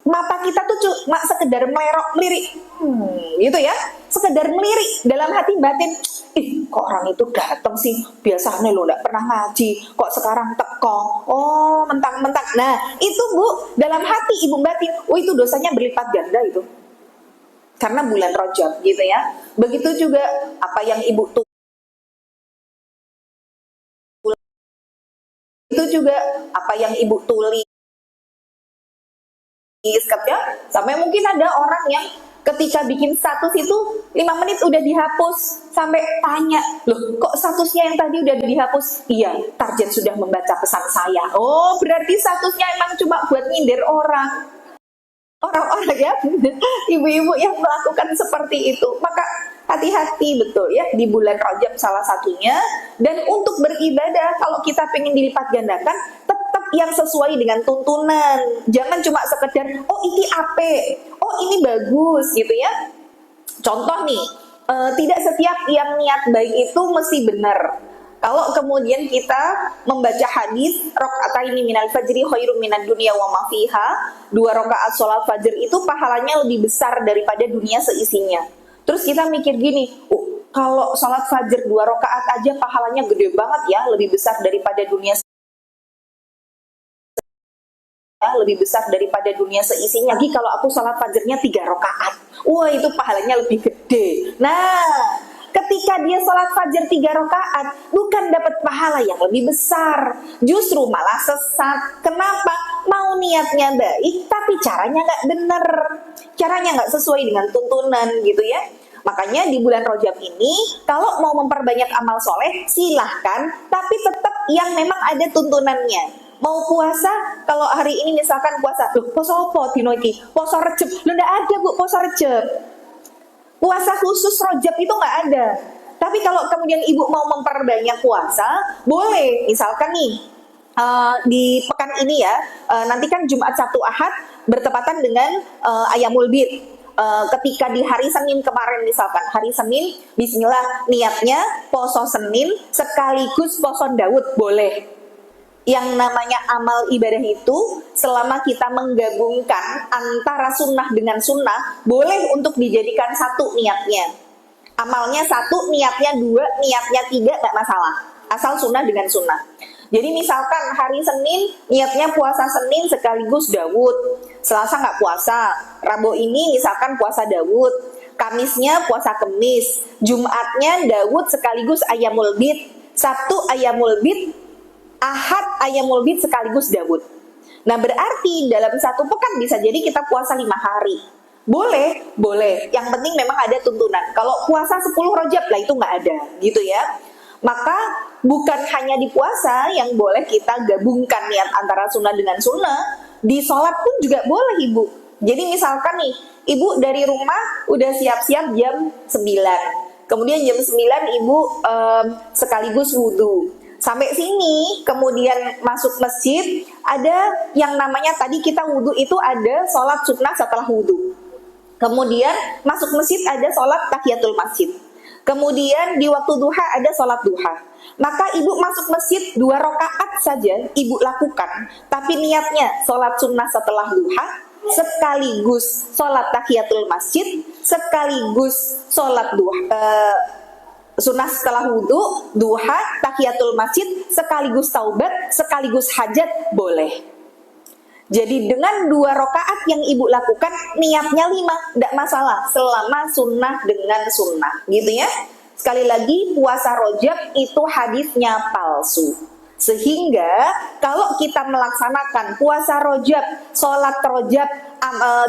Mata kita tuh cuma sekedar melirik, gitu ya, sekedar melirik dalam hati batin. Ih, kok orang itu datang sih, biasanya lo nggak pernah ngaji, kok sekarang teko, oh mentang-mentang. Nah itu Bu, dalam hati ibu batin, oh itu dosanya berlipat ganda itu, karena bulan Rajab gitu ya. Begitu juga apa yang ibu itu juga apa yang ibu tulis ya, sampai mungkin ada orang yang ketika bikin status itu 5 menit udah dihapus, sampai tanya, loh kok statusnya yang tadi udah dihapus? Iya, target sudah membaca pesan saya. Oh berarti statusnya emang cuma buat nyindir orang ya, ibu-ibu yang melakukan seperti itu. Maka hati-hati betul ya di bulan Rajab salah satunya. Dan untuk beribadah, kalau kita pengen dilipat gandakan, tetap yang sesuai dengan tuntunan. Jangan cuma sekedar, oh ini ape, oh ini bagus gitu ya. Contoh nih, tidak setiap yang niat baik itu mesti benar. Kalau kemudian kita membaca hadis rakaataini minal fajri khairum minad dunya wa ma fiha, 2 rakaat sholat fajr itu pahalanya lebih besar daripada dunia seisinya. Terus kita mikir gini, kalau sholat fajr 2 rakaat aja pahalanya gede banget ya, lebih besar daripada dunia seisinya. Lagi kalau aku sholat fajrnya 3 rakaat, wah itu pahalanya lebih gede. Nah, ketika dia sholat fajar 3 rakaat, bukan dapat pahala yang lebih besar, justru malah sesat. Kenapa? Mau niatnya baik, tapi caranya nggak benar, caranya nggak sesuai dengan tuntunan gitu ya. Makanya di bulan Rajab ini, kalau mau memperbanyak amal soleh, silahkan, tapi tetap yang memang ada tuntunannya. Mau puasa, kalau hari ini misalkan puasa, loh poso apa dino iki? Poso Rejeb. Loh nggak ada Bu, poso Rejeb. Puasa khusus Rajab itu nggak ada. Tapi kalau kemudian ibu mau memperbanyak puasa, boleh. Misalkan nih, di pekan ini ya, nanti kan Jumat, Sabtu, Ahad bertepatan dengan Ayamul Bid. Ketika di hari Senin kemarin misalkan, hari Senin, bismillah, niatnya poso Senin sekaligus poso Daud, boleh. Yang namanya amal ibadah itu, selama kita menggabungkan antara sunnah dengan sunnah, boleh untuk dijadikan satu niatnya. Amalnya satu, niatnya 2, niatnya 3, gak masalah. Asal sunnah dengan sunnah. Jadi misalkan hari Senin, niatnya puasa Senin sekaligus Daud. Selasa gak puasa. Rabu ini misalkan puasa Daud. Kamisnya puasa Kemis. Jumatnya Daud sekaligus Ayamul Bid. Sabtu Ayamul Bid. Ahad Ayamul Bid sekaligus Daud. Nah berarti dalam satu pekan bisa jadi kita puasa 5 hari. Boleh, boleh. Yang penting memang ada tuntunan. Kalau puasa 10 Rajab lah itu nggak ada, gitu ya. Maka bukan hanya di puasa yang boleh kita gabungkan niat antara sunnah dengan sunnah. Di sholat pun juga boleh ibu. Jadi misalkan nih, ibu dari rumah udah siap-siap jam 9. Kemudian jam 9 ibu sekaligus wudhu. Sampai sini, kemudian masuk masjid, ada yang namanya tadi kita wudhu itu ada sholat sunnah setelah wudhu. Kemudian masuk masjid ada sholat tahiyatul masjid. Kemudian di waktu duha ada sholat duha. Maka ibu masuk masjid 2 rakaat saja ibu lakukan, tapi niatnya sholat sunnah setelah duha, sekaligus sholat tahiyatul masjid, sekaligus sholat duha, sunnah setelah wudhu, duha, tahiyatul masjid, sekaligus taubat, sekaligus hajat, boleh. Jadi dengan 2 rakaat yang ibu lakukan, niatnya 5, tidak masalah, selama sunnah dengan sunnah, gitu ya. Sekali lagi, puasa Rajab itu hadisnya palsu. Sehingga kalau kita melaksanakan puasa Rajab, sholat Rajab,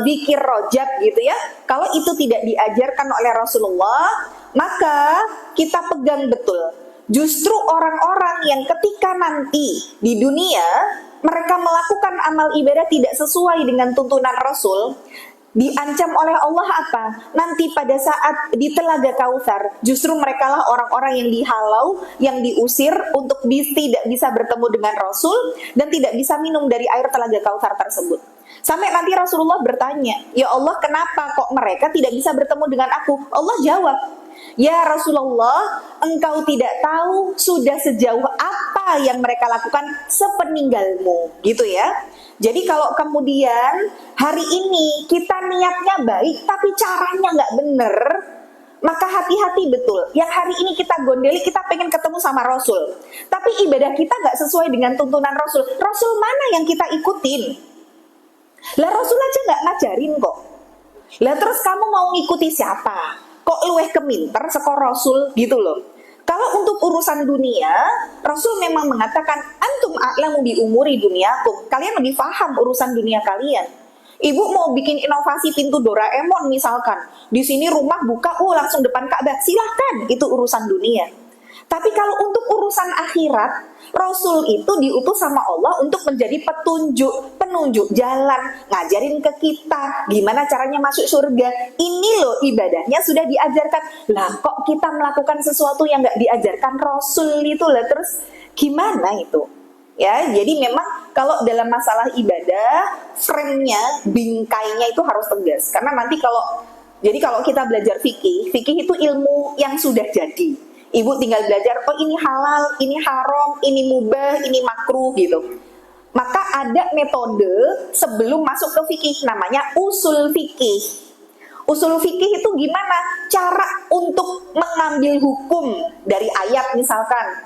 zikir Rajab gitu ya, kalau itu tidak diajarkan oleh Rasulullah, maka kita pegang betul. Justru orang-orang yang ketika nanti di dunia mereka melakukan amal ibadah tidak sesuai dengan tuntunan Rasul, diancam oleh Allah apa? Nanti pada saat di Telaga Kautsar, justru merekalah orang-orang yang dihalau, yang diusir untuk tidak bisa bertemu dengan Rasul dan tidak bisa minum dari air Telaga Kautsar tersebut. Sampai nanti Rasulullah bertanya, ya Allah kenapa kok mereka tidak bisa bertemu dengan aku? Allah jawab, ya Rasulullah, engkau tidak tahu sudah sejauh apa yang mereka lakukan sepeninggalmu, gitu ya. Jadi kalau kemudian hari ini kita niatnya baik tapi caranya nggak bener, maka hati-hati betul. Yang hari ini kita gondeli, kita pengen ketemu sama Rasul, tapi ibadah kita nggak sesuai dengan tuntunan Rasul. Rasul mana yang kita ikutin? Lah Rasul aja nggak ngajarin kok. Lah terus kamu mau ngikuti siapa? Kok luweh keminter seko Rasul gitu loh. Kalau untuk urusan dunia, Rasul memang mengatakan antum a'lamu bi umuri dunyakum. Kalian lebih paham urusan dunia kalian. Ibu mau bikin inovasi pintu Doraemon misalkan, di sini rumah buka, langsung depan Ka'bah, silahkan, itu urusan dunia. Tapi kalau untuk urusan akhirat, Rasul itu diutus sama Allah untuk menjadi penunjuk jalan, ngajarin ke kita gimana caranya masuk surga. Ini loh ibadahnya sudah diajarkan. Lah kok kita melakukan sesuatu yang nggak diajarkan Rasul itu lah, terus gimana itu? Ya, jadi memang kalau dalam masalah ibadah, frame-nya, bingkainya itu harus tegas. Karena nanti kalau kita belajar fikih itu ilmu yang sudah jadi. Ibu tinggal belajar, oh ini halal, ini haram, ini mubah, ini makruh gitu. Maka ada metode sebelum masuk ke fikih, namanya usul fikih. Usul fikih itu gimana? Cara untuk mengambil hukum dari ayat misalkan,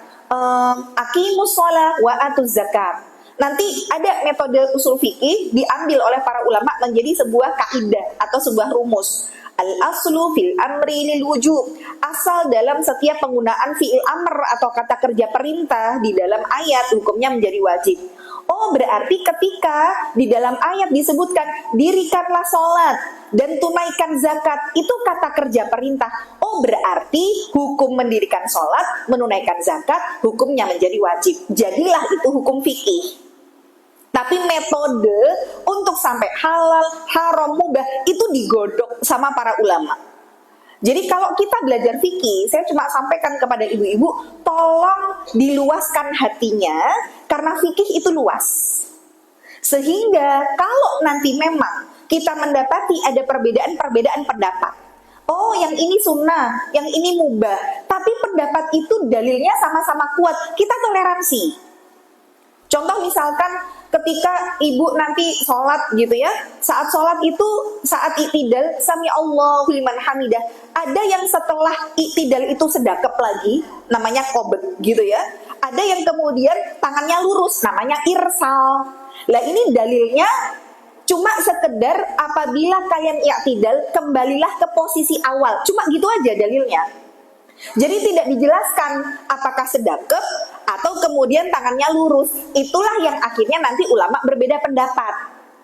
aqimus shalah wa atuz zakat. Nanti ada metode usul fikih diambil oleh para ulama menjadi sebuah kaidah atau sebuah rumus. Al-aslu fil amri lil wujub. Asal dalam setiap penggunaan fi'il amr atau kata kerja perintah di dalam ayat hukumnya menjadi wajib. Oh, berarti ketika di dalam ayat disebutkan dirikanlah sholat dan tunaikan zakat, itu kata kerja perintah. Oh, berarti hukum mendirikan sholat, menunaikan zakat, hukumnya menjadi wajib. Jadilah itu hukum fikih. Tapi metode untuk sampai halal, haram, mubah itu digodok sama para ulama. Jadi kalau kita belajar fikih, saya cuma sampaikan kepada ibu-ibu, tolong diluaskan hatinya, karena fikih itu luas. Sehingga kalau nanti memang kita mendapati ada perbedaan pendapat, oh yang ini sunnah, yang ini mubah, tapi pendapat itu dalilnya sama-sama kuat, kita toleransi. Contoh misalkan ketika ibu nanti sholat gitu ya, saat sholat itu, saat i'tidal, sami Allahu liman hamidah, ada yang setelah i'tidal itu sedekap lagi, namanya qobd gitu ya, ada yang kemudian tangannya lurus, namanya irsal. Lah ini dalilnya cuma sekedar apabila kalian i'tidal, kembalilah ke posisi awal, cuma gitu aja dalilnya. Jadi tidak dijelaskan apakah sedekap atau kemudian tangannya lurus. Itulah yang akhirnya nanti ulama berbeda pendapat.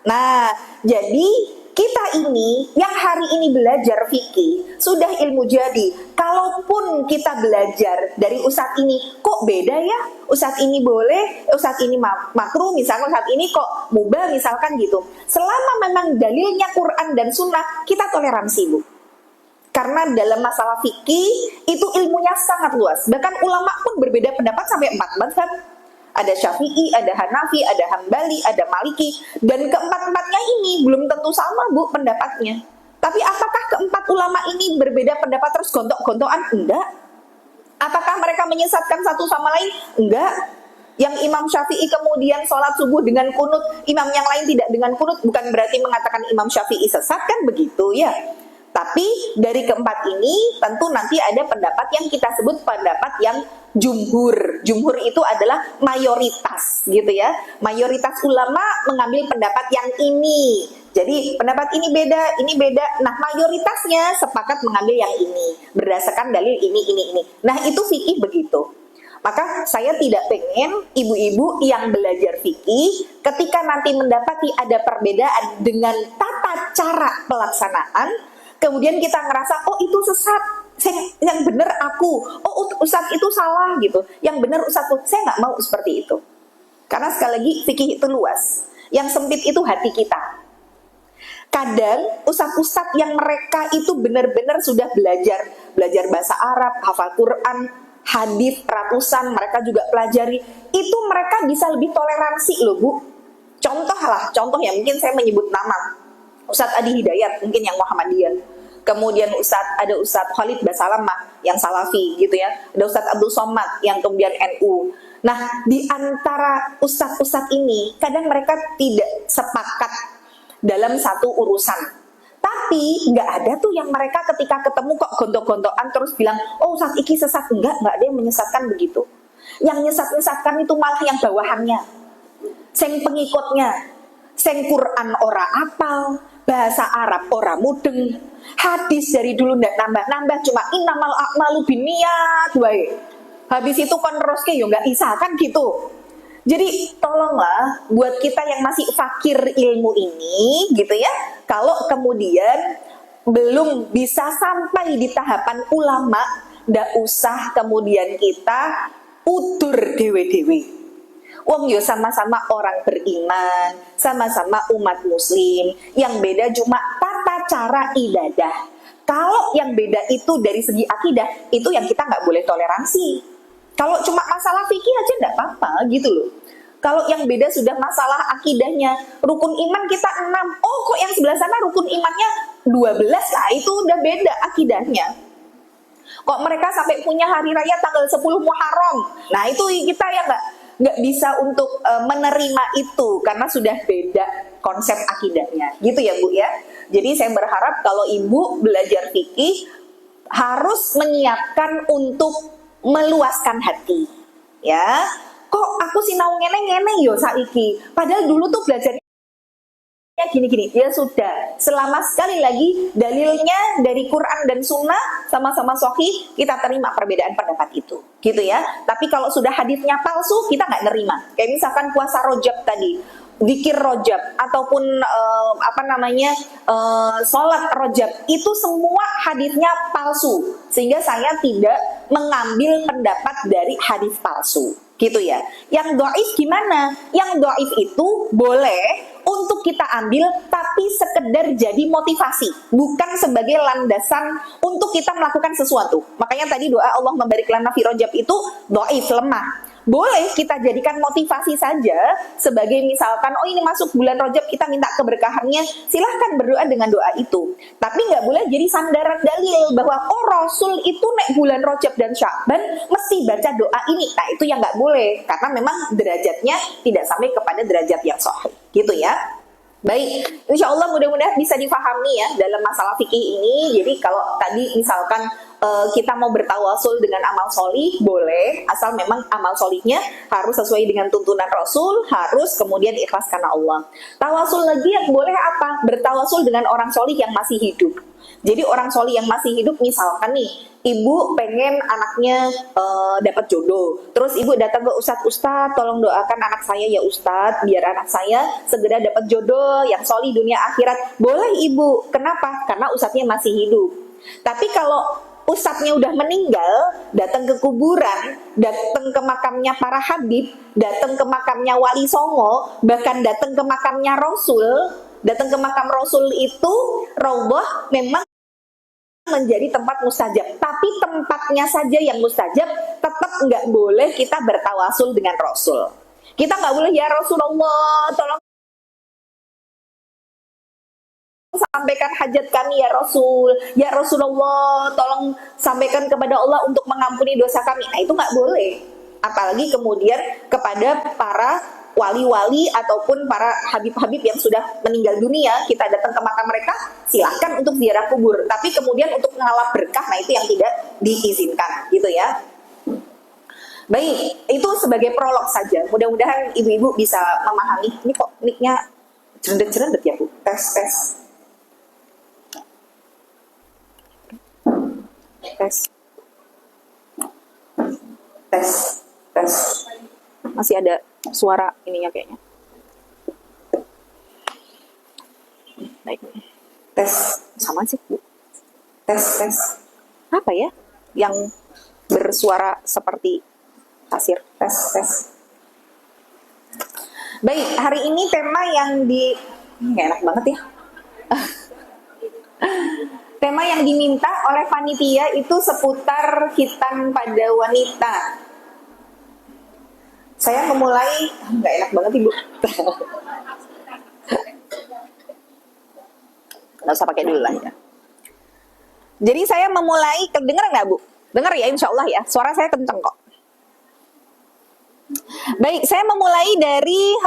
Nah, jadi kita ini yang hari ini belajar fikih sudah ilmu jadi. Kalaupun kita belajar dari ustadz ini, kok beda ya? Ustadz ini boleh, ustadz ini makruh, misalkan ustadz ini kok mubah, misalkan gitu. Selama memang dalilnya Quran dan Sunnah, kita toleransi, Bu. Karena dalam masalah fikih itu ilmunya sangat luas. Bahkan ulama pun berbeda pendapat sampai 4 mazhab. Ada Syafi'i, ada Hanafi, ada Hambali, ada Maliki. Dan keempat-empatnya ini belum tentu sama, Bu, pendapatnya. Tapi apakah keempat ulama ini berbeda pendapat terus gontok-gontokan? Enggak. Apakah mereka menyesatkan satu sama lain? Enggak. Yang Imam Syafi'i kemudian sholat subuh dengan kunut, imam yang lain tidak dengan kunut, bukan berarti mengatakan Imam Syafi'i sesat, kan begitu ya. Tapi dari keempat ini tentu nanti ada pendapat yang kita sebut pendapat yang jumhur. Jumhur itu adalah mayoritas gitu ya. Mayoritas ulama mengambil pendapat yang ini. Jadi pendapat ini beda. Nah, mayoritasnya sepakat mengambil yang ini berdasarkan dalil ini. Nah, itu fikih begitu. Maka saya tidak pengen ibu-ibu yang belajar fikih ketika nanti mendapati ada perbedaan dengan tata cara pelaksanaan, kemudian kita ngerasa, oh itu sesat, yang benar aku, oh ustadz itu salah gitu, yang benar ustadz, saya nggak mau seperti itu. Karena sekali lagi fikih itu luas, yang sempit itu hati kita. Kadang ustadz-ustadz yang mereka itu benar-benar sudah belajar bahasa Arab, hafal Quran, hadis ratusan, mereka juga pelajari, itu mereka bisa lebih toleransi loh, Bu. Contoh ya, mungkin saya menyebut nama Ustadz Adi Hidayat, mungkin yang Muhammadiyah. Kemudian ada Ustadz Khalid Basalamah yang Salafi gitu ya. Ada Ustadz Abdul Somad yang kemudian NU. Nah, di antara ustadz-ustadz ini, kadang mereka tidak sepakat dalam satu urusan. Tapi nggak ada tuh yang mereka ketika ketemu kok gontok-gontokan terus bilang, oh ustadz iki sesat. Nggak ada yang menyesatkan begitu. Yang nyesat-nyesatkan itu malah yang bawahannya, sing pengikutnya, sing Quran ora apal, bahasa Arab ora mudeng, hadis dari dulu ndak nambah-nambah, cuma innamal a'malu binniyat wae. Habis itu kon neruske yo nggak isa kan gitu. Jadi tolonglah buat kita yang masih fakir ilmu ini gitu ya, kalau kemudian belum bisa sampai di tahapan ulama, ndak usah kemudian kita udur dewe-dewe. Wong yo sama-sama orang beriman, sama-sama umat muslim, yang beda cuma tata cara ibadah. Kalau yang beda itu dari segi akidah, itu yang kita nggak boleh toleransi. Kalau cuma masalah fikih aja nggak apa-apa gitu loh. Kalau yang beda sudah masalah akidahnya, rukun iman kita 6, oh kok yang sebelah sana rukun imannya 12 lah, itu udah beda akidahnya. Kok mereka sampai punya hari raya tanggal 10 Muharram, nah itu kita yang nggak bisa untuk menerima itu karena sudah beda konsep akidahnya, gitu ya Bu ya. Jadi saya berharap kalau Ibu belajar fikih harus menyiapkan untuk meluaskan hati, ya. Kok aku sinau ngene-ngene yo saiki, padahal dulu tuh belajarnya gini-gini. Ya sudah, selama sekali lagi dalilnya dari Quran dan Sunnah sama-sama sahih, kita terima perbedaan pendapat itu, gitu ya. Tapi kalau sudah hadisnya palsu, kita nggak nerima. Kayak misalkan puasa Rajab tadi, zikir Rajab ataupun sholat Rajab, itu semua hadisnya palsu, sehingga saya tidak mengambil pendapat dari hadis palsu, gitu ya. Yang dhaif gimana? Yang dhaif itu boleh untuk kita ambil, tapi sekedar jadi motivasi, bukan sebagai landasan untuk kita melakukan sesuatu. Makanya tadi doa Allah membarik lana fi Rajab itu dhaif, lemah. Boleh kita jadikan motivasi saja, sebagai misalkan, oh ini masuk bulan Rajab kita minta keberkahannya, silahkan berdoa dengan doa itu. Tapi nggak boleh jadi sandaran dalil bahwa oh Rasul itu nek bulan Rajab dan Sya'ban mesti baca doa ini. Nah itu yang nggak boleh, karena memang derajatnya tidak sampai kepada derajat yang sahih, gitu ya. Baik, insya Allah mudah-mudahan bisa difahami ya dalam masalah fikih ini. Jadi kalau tadi misalkan kita mau bertawasul dengan amal solih, boleh, asal memang amal solihnya harus sesuai dengan tuntunan Rasul, harus kemudian ikhlas karena Allah. Tawasul lagi yang boleh apa? Bertawasul dengan orang solih yang masih hidup. Jadi orang solih yang masih hidup, misalkan nih, ibu pengen anaknya dapat jodoh, terus ibu datang ke ustadz, tolong doakan anak saya ya ustadz, biar anak saya segera dapat jodoh yang solih dunia akhirat. Boleh ibu, kenapa? Karena ustadznya masih hidup. Tapi kalau ustadznya udah meninggal, datang ke kuburan, datang ke makamnya para habib, datang ke makamnya wali songo, bahkan datang ke makamnya Rasul, datang ke makam Rasul itu, Raudhah memang menjadi tempat mustajab, tapi tempatnya saja yang mustajab, tetap nggak boleh kita bertawasul dengan Rasul. Kita nggak boleh, ya Rasulullah, tolong sampaikan hajat kami ya Rasul, ya Rasulullah, tolong sampaikan kepada Allah untuk mengampuni dosa kami. Nah itu nggak boleh. Apalagi kemudian kepada para wali-wali ataupun para habib-habib yang sudah meninggal dunia, kita datang ke makam mereka, silahkan untuk ziarah kubur. Tapi kemudian untuk mengalap berkah, nah itu yang tidak diizinkan, gitu ya. Baik, itu sebagai prolog saja. Mudah-mudahan ibu-ibu bisa memahami. Ini kok mic-nya jerendet-jerendet ya Bu? Tes. Masih ada suara ininya kayaknya. Baik. Tes. Sama sih Bu. Tes. Apa ya yang bersuara seperti pasir? Tes. Baik, hari ini tema yang nggak enak banget ya. Tema yang diminta oleh panitia itu seputar khitan pada wanita. Saya memulai, nggak enak banget Ibu. Nggak usah pakai dulu lah ya. Jadi saya memulai, dengar nggak Bu? Dengar ya insya Allah ya, suara saya kenceng kok. Baik, saya memulai dari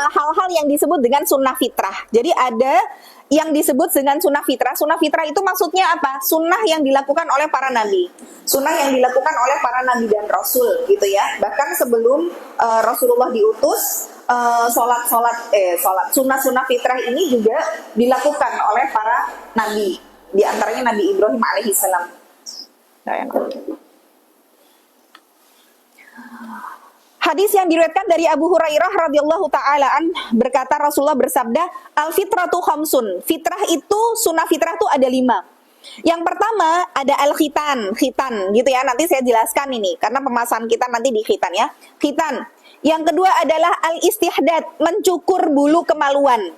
hal-hal yang disebut dengan sunnah fitrah. Jadi ada yang disebut dengan sunnah fitrah. Sunnah fitrah itu maksudnya apa? Sunnah yang dilakukan oleh para nabi. Sunnah yang dilakukan oleh para nabi dan rasul, gitu ya. Bahkan sebelum Rasulullah diutus, sunnah fitrah ini juga dilakukan oleh para nabi. Di antaranya Nabi Ibrahim alaihissalam. Hadis yang diriwayatkan dari Abu Hurairah radhiyallahu taala an berkata, Rasulullah bersabda, al fitratu khamsun. Fitrah itu, sunnah fitrah itu ada 5. Yang pertama ada al khitan gitu ya. Nanti saya jelaskan ini karena pembahasan kita nanti di khitan ya. Khitan. Yang kedua adalah al istihdad, mencukur bulu kemaluan.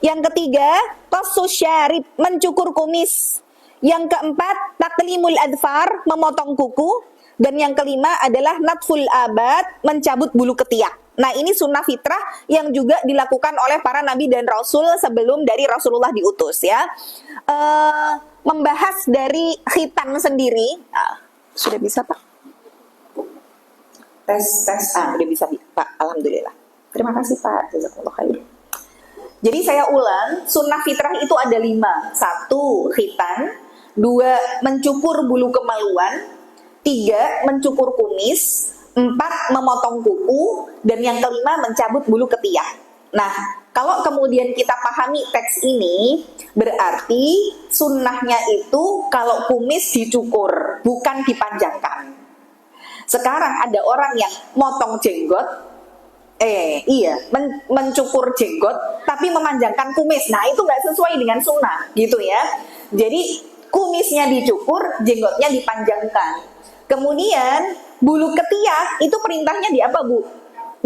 Yang ketiga qasus syarib, mencukur kumis. Yang keempat taklimul adfar, memotong kuku. Dan yang kelima adalah natful abad, mencabut bulu ketiak. Nah, ini sunnah fitrah yang juga dilakukan oleh para nabi dan rasul sebelum dari Rasulullah diutus ya. Membahas dari khitan sendiri, sudah bisa Pak? Tes, sudah bisa Pak, alhamdulillah. Terima kasih Pak, jazakumullah khair. Jadi saya ulang, sunnah fitrah itu ada 5. 1, khitan. 2, mencukur bulu kemaluan. 3, mencukur kumis. 4, memotong kuku. Dan yang kelima, mencabut bulu ketiak. Nah, kalau kemudian kita pahami teks ini, berarti sunnahnya itu kalau kumis dicukur, bukan dipanjangkan. Sekarang ada orang yang motong jenggot, mencukur jenggot, tapi memanjangkan kumis. Nah, itu nggak sesuai dengan sunnah, gitu ya. Jadi, kumisnya dicukur, jenggotnya dipanjangkan. Kemudian bulu ketiak itu perintahnya di apa Bu?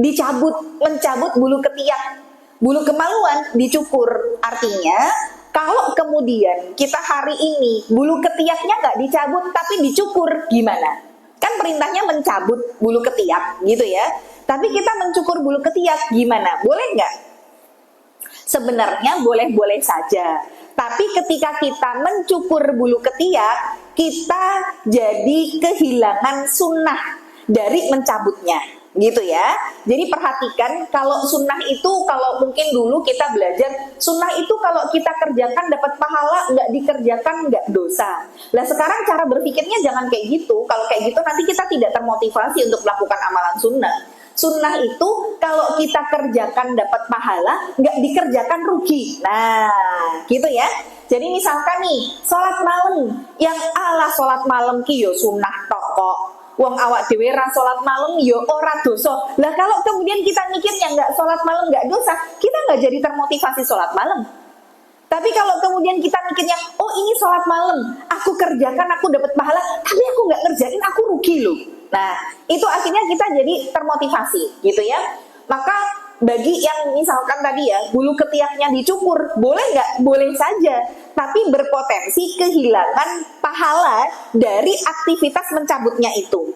Dicabut, mencabut bulu ketiak. Bulu kemaluan dicukur. Artinya kalau kemudian kita hari ini bulu ketiaknya nggak dicabut tapi dicukur, gimana? Kan perintahnya mencabut bulu ketiak gitu ya. Tapi kita mencukur bulu ketiak, gimana? Boleh nggak? Sebenarnya boleh-boleh saja. Tapi ketika kita mencukur bulu ketiak, kita jadi kehilangan sunnah dari mencabutnya, gitu ya. Jadi perhatikan, kalau sunnah itu, kalau mungkin dulu kita belajar, sunnah itu kalau kita kerjakan dapat pahala, nggak dikerjakan nggak dosa. Nah sekarang cara berpikirnya jangan kayak gitu. Kalau kayak gitu nanti kita tidak termotivasi untuk melakukan amalan sunnah. Sunnah itu kalau kita kerjakan dapat pahala, nggak dikerjakan rugi. Nah, gitu ya. Jadi misalkan nih, sholat malam, yang ala sholat malam ki yo sunnah toko, wong awak dhewe ra sholat malam yo ora dosa. Lah kalau kemudian kita mikirnya nggak sholat malam nggak dosa, kita nggak jadi termotivasi sholat malam. Tapi kalau kemudian kita mikirnya, oh ini sholat malam, aku kerjakan, aku dapat pahala, tapi aku nggak ngerjain, aku rugi loh. Nah, itu akhirnya kita jadi termotivasi, gitu ya. Maka bagi yang misalkan tadi ya, bulu ketiaknya dicukur, boleh nggak? Boleh saja. Tapi berpotensi kehilangan pahala dari aktivitas mencabutnya itu.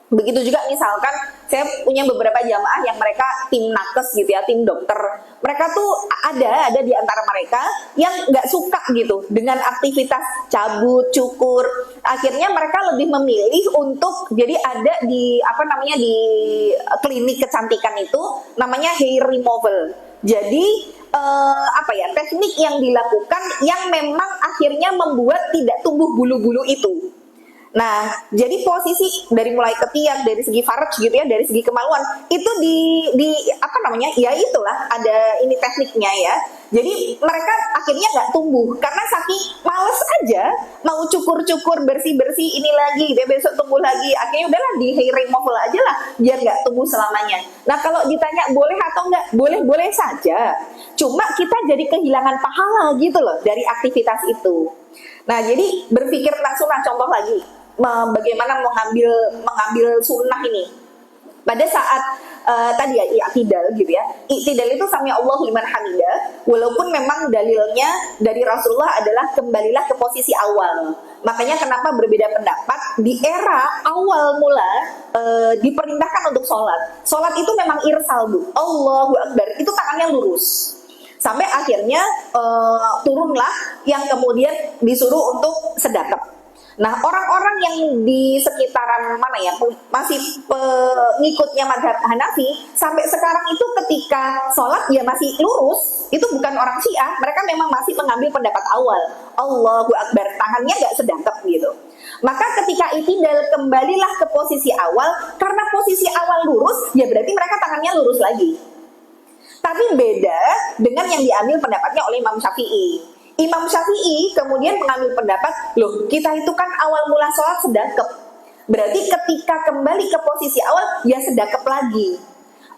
Begitu juga misalkan saya punya beberapa jamaah yang mereka tim nakes gitu ya, tim dokter. Mereka tuh ada di antara mereka yang nggak suka gitu dengan aktivitas cabut, cukur. Akhirnya mereka lebih memilih untuk jadi ada di di klinik kecantikan itu namanya hair removal. Jadi teknik yang dilakukan yang memang akhirnya membuat tidak tumbuh bulu-bulu itu. Nah, jadi posisi dari mulai ketiak, dari segi faraj gitu ya, dari segi kemaluan itu ya itulah ada ini tekniknya ya. Jadi mereka akhirnya nggak tumbuh karena saking males aja mau cukur-cukur bersih-bersih ini lagi, dia besok tumbuh lagi. Akhirnya udahlah di hair removal aja lah biar nggak tumbuh selamanya. Nah, kalau ditanya boleh atau nggak, boleh-boleh saja. Cuma kita jadi kehilangan pahala gitu loh dari aktivitas itu. Nah, jadi berpikir tentang sunnah, contoh lagi bagaimana mengambil sunnah ini pada saat tadi ya i'tidal gitu ya. I'tidal itu sami Allahu liman hamidah, walaupun memang dalilnya dari Rasulullah adalah kembalilah ke posisi awal. Makanya kenapa berbeda pendapat di era awal mula diperintahkan untuk sholat. Sholat itu memang irsal Bu, Allahu Akbar, itu tangannya lurus. Sampai akhirnya turunlah yang kemudian disuruh untuk sedekap. Nah, orang-orang yang di sekitaran mana ya, masih pengikutnya madhab Hanafi, sampai sekarang itu ketika sholat ya masih lurus, itu bukan orang Syiah, mereka memang masih mengambil pendapat awal. Allahu Akbar, tangannya nggak sedangkep gitu. Maka ketika itidal kembalilah ke posisi awal, karena posisi awal lurus, ya berarti mereka tangannya lurus lagi. Tapi beda dengan yang diambil pendapatnya oleh Imam Syafi'i. Imam Syafi'i kemudian mengambil pendapat, loh kita itu kan awal mula sholat sedakep, berarti ketika kembali ke posisi awal ya sedakep lagi.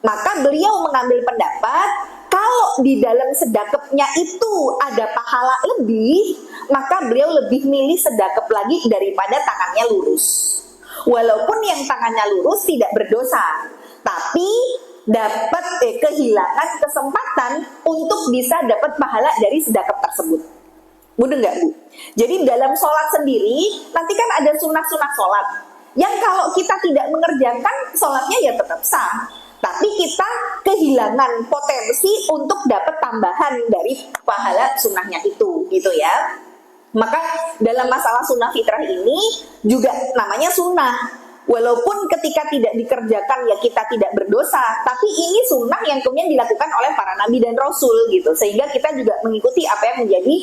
Maka beliau mengambil pendapat kalau di dalam sedakepnya itu ada pahala lebih, maka beliau lebih milih sedakep lagi daripada tangannya lurus. Walaupun yang tangannya lurus tidak berdosa, tapi dapat kehilangan kesempatan untuk bisa dapat pahala dari sedekah tersebut. Mudah nggak, Bu? Jadi dalam sholat sendiri nanti kan ada sunah-sunah sholat yang kalau kita tidak mengerjakan sholatnya ya tetap sah, tapi kita kehilangan potensi untuk dapat tambahan dari pahala sunnahnya itu, gitu ya. Maka dalam masalah sunnah fitrah ini juga namanya sunnah. Walaupun ketika tidak dikerjakan ya kita tidak berdosa, tapi ini sunnah yang kemudian dilakukan oleh para nabi dan rasul gitu, sehingga kita juga mengikuti apa yang menjadi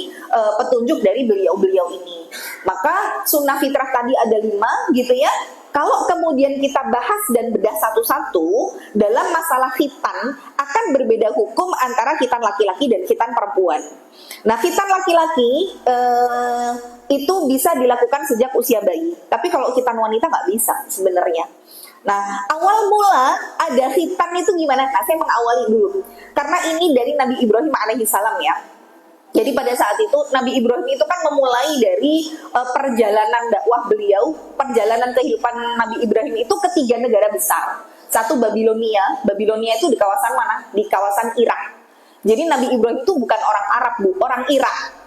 petunjuk dari beliau-beliau ini. Maka sunnah fitrah tadi ada 5 gitu ya. Kalau kemudian kita bahas dan bedah satu-satu, dalam masalah khitan akan berbeda hukum antara khitan laki-laki dan khitan perempuan. Nah, khitan laki-laki itu bisa dilakukan sejak usia bayi, tapi kalau khitan wanita nggak bisa sebenarnya. Nah, awal mula ada khitan itu gimana? Nah, saya mengawali dulu, karena ini dari Nabi Ibrahim alaihissalam ya. Jadi pada saat itu Nabi Ibrahim itu kan memulai dari perjalanan dakwah beliau, perjalanan kehidupan Nabi Ibrahim itu ke 3 negara besar. Satu Babilonia, Babilonia itu di kawasan mana? Di kawasan Irak. Jadi Nabi Ibrahim itu bukan orang Arab, Bu, orang Irak.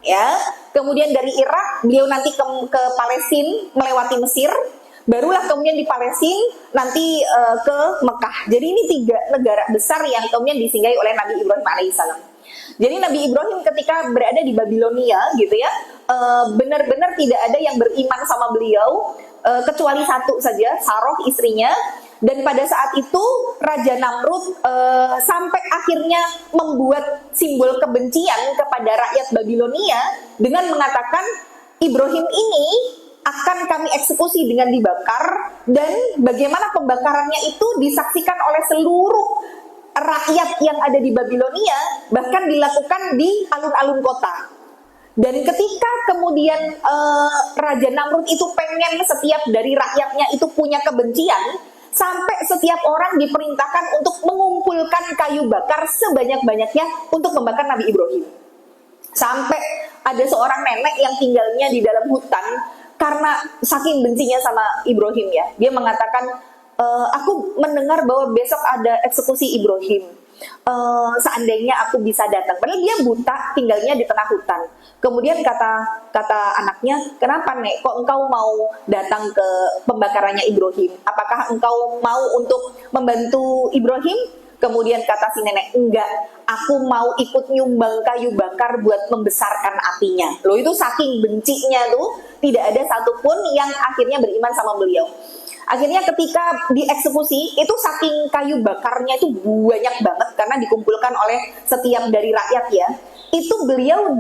Ya. Kemudian dari Irak beliau nanti ke Palestina melewati Mesir, barulah kemudian di Palestina nanti ke Mekah. Jadi ini 3 negara besar yang kemudian disinggahi oleh Nabi Ibrahim alaihissalam. Jadi Nabi Ibrahim ketika berada di Babilonia gitu ya, benar-benar tidak ada yang beriman sama beliau kecuali satu saja, Saroh istrinya. Dan pada saat itu Raja Namrud sampai akhirnya membuat simbol kebencian kepada rakyat Babilonia dengan mengatakan Ibrahim ini akan kami eksekusi dengan dibakar, dan bagaimana pembakarannya itu disaksikan oleh seluruh rakyat yang ada di Babilonia, bahkan dilakukan di alun-alun kota. Dan ketika kemudian Raja Namrud itu pengen setiap dari rakyatnya itu punya kebencian, sampai setiap orang diperintahkan untuk mengumpulkan kayu bakar sebanyak-banyaknya untuk membakar Nabi Ibrahim. Sampai ada seorang nenek yang tinggalnya di dalam hutan karena saking bencinya sama Ibrahim ya, dia mengatakan, aku mendengar bahwa besok ada eksekusi Ibrahim. Seandainya aku bisa datang. Padahal dia buta, tinggalnya di tengah hutan. Kemudian kata anaknya, kenapa Nek? Kok engkau mau datang ke pembakarannya Ibrahim? Apakah engkau mau untuk membantu Ibrahim? Kemudian kata si nenek, enggak, aku mau ikut nyumbang kayu bakar buat membesarkan apinya. Loh, itu saking bencinya tuh, tidak ada satupun yang akhirnya beriman sama beliau. Akhirnya ketika dieksekusi itu saking kayu bakarnya itu banyak banget karena dikumpulkan oleh setiap dari rakyat ya. Itu beliau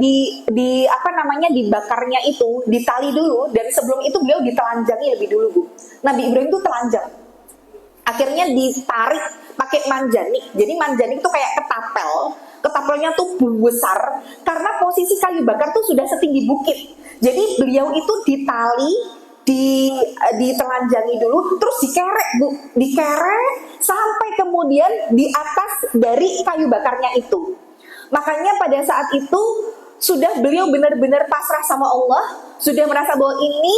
dibakarnya itu ditali dulu, dan sebelum itu beliau ditelanjangi lebih dulu, Bu. Nabi Ibrahim itu telanjang. Akhirnya ditarik pakai manjanik. Jadi manjanik itu kayak ketapel. Ketapelnya tuh besar karena posisi kayu bakar tuh sudah setinggi bukit. Jadi beliau itu ditali, ditelanjangi dulu, terus dikerek, Bu, dikerek sampai kemudian di atas dari kayu bakarnya itu. Makanya pada saat itu sudah beliau benar-benar pasrah sama Allah, sudah merasa bahwa ini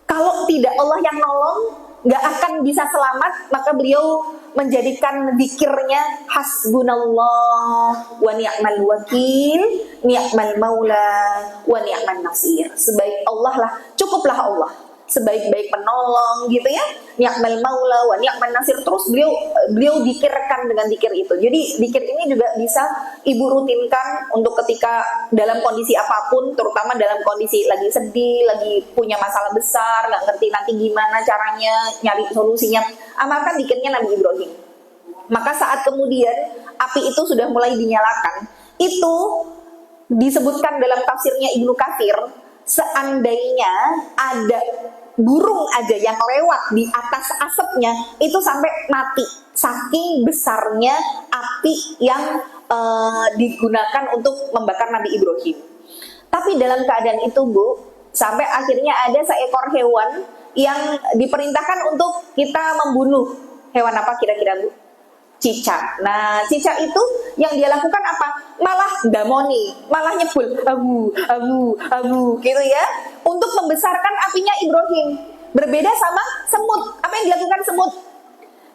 kalau tidak Allah yang nolong nggak akan bisa selamat, maka beliau menjadikan zikirnya hasbunallah wa ni'mal wakil, ni'mal maula wa ni'man nasir. Sebaik Allah lah, cukuplah Allah. sebaik-baik penolong gitu ya. Ni'mal maula wa ni'man nasir, terus beliau dikirkan dengan dikir itu. Jadi dikir ini juga bisa ibu rutinkan untuk ketika dalam kondisi apapun, terutama dalam kondisi lagi sedih, lagi punya masalah besar, nggak ngerti nanti gimana caranya nyari solusinya, amalkan dikirnya Nabi Ibrahim. Maka saat kemudian api itu sudah mulai dinyalakan, itu disebutkan dalam tafsirnya Ibnu Katsir, seandainya ada burung aja yang lewat di atas asapnya itu sampai mati, saking besarnya api yang digunakan untuk membakar Nabi Ibrahim. Tapi dalam keadaan itu Bu, sampai akhirnya ada seekor hewan yang diperintahkan untuk kita membunuh. Hewan apa kira-kira Bu? Cicak. Nah, cicak itu yang dia lakukan apa? Malah damoni, malah nyebul, abu, gitu ya, untuk membesarkan apinya Ibrahim. Berbeda sama semut. Apa yang dilakukan semut?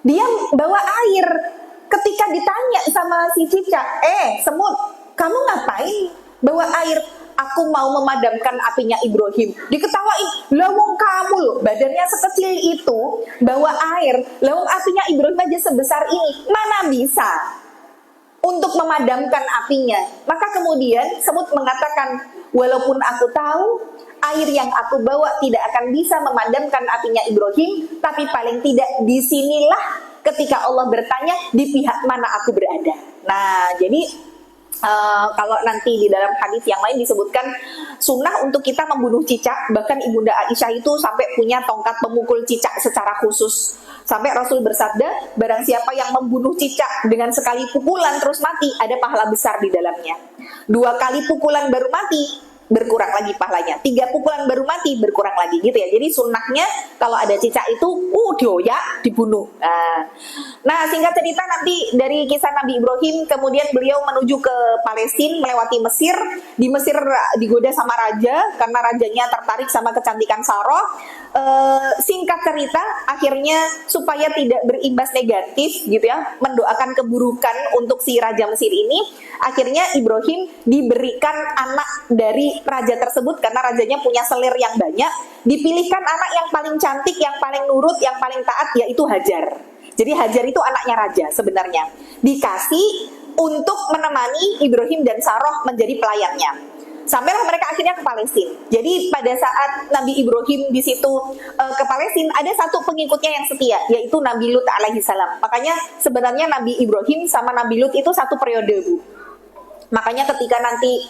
Dia bawa air. Ketika ditanya sama si cicak, semut, kamu ngapain bawa air? Aku mau memadamkan apinya Ibrahim. Diketawain, lawong kamu loh, badannya sekecil itu bawa air, lawong apinya Ibrahim aja sebesar ini, mana bisa untuk memadamkan apinya? Maka kemudian semut mengatakan, walaupun aku tahu air yang aku bawa tidak akan bisa memadamkan apinya Ibrahim, tapi paling tidak disinilah ketika Allah bertanya di pihak mana aku berada. Nah, jadi kalau nanti di dalam hadis yang lain disebutkan sunnah untuk kita membunuh cicak. Bahkan Ibunda Aisyah itu sampai punya tongkat pemukul cicak secara khusus. Sampai Rasul bersabda, barang siapa yang membunuh cicak dengan sekali pukulan terus mati, ada pahala besar di dalamnya. 2 kali pukulan baru mati, berkurang lagi pahalanya. 3 pukulan baru mati, berkurang lagi gitu ya. Jadi sunnahnya kalau ada cicak itu dioyak, dibunuh. Nah, singkat cerita nanti dari kisah Nabi Ibrahim, kemudian beliau menuju ke Palestina, melewati Mesir. Di Mesir digoda sama raja karena rajanya tertarik sama kecantikan Sarah. Singkat cerita, akhirnya supaya tidak berimbas negatif gitu ya, mendoakan keburukan untuk si raja Mesir ini, akhirnya Ibrahim diberikan anak dari raja tersebut karena rajanya punya selir yang banyak. Dipilihkan anak yang paling cantik, yang paling nurut, yang paling taat, yaitu Hajar. Jadi Hajar itu anaknya raja sebenarnya, dikasih untuk menemani Ibrahim dan Sarah menjadi pelayannya. Sampailah mereka akhirnya ke Palestina. Jadi pada saat Nabi Ibrahim di situ ke Palestina, ada satu pengikutnya yang setia, yaitu Nabi Lut alaihi salam. Makanya sebenarnya Nabi Ibrahim sama Nabi Lut itu satu periode Bu. Makanya ketika nanti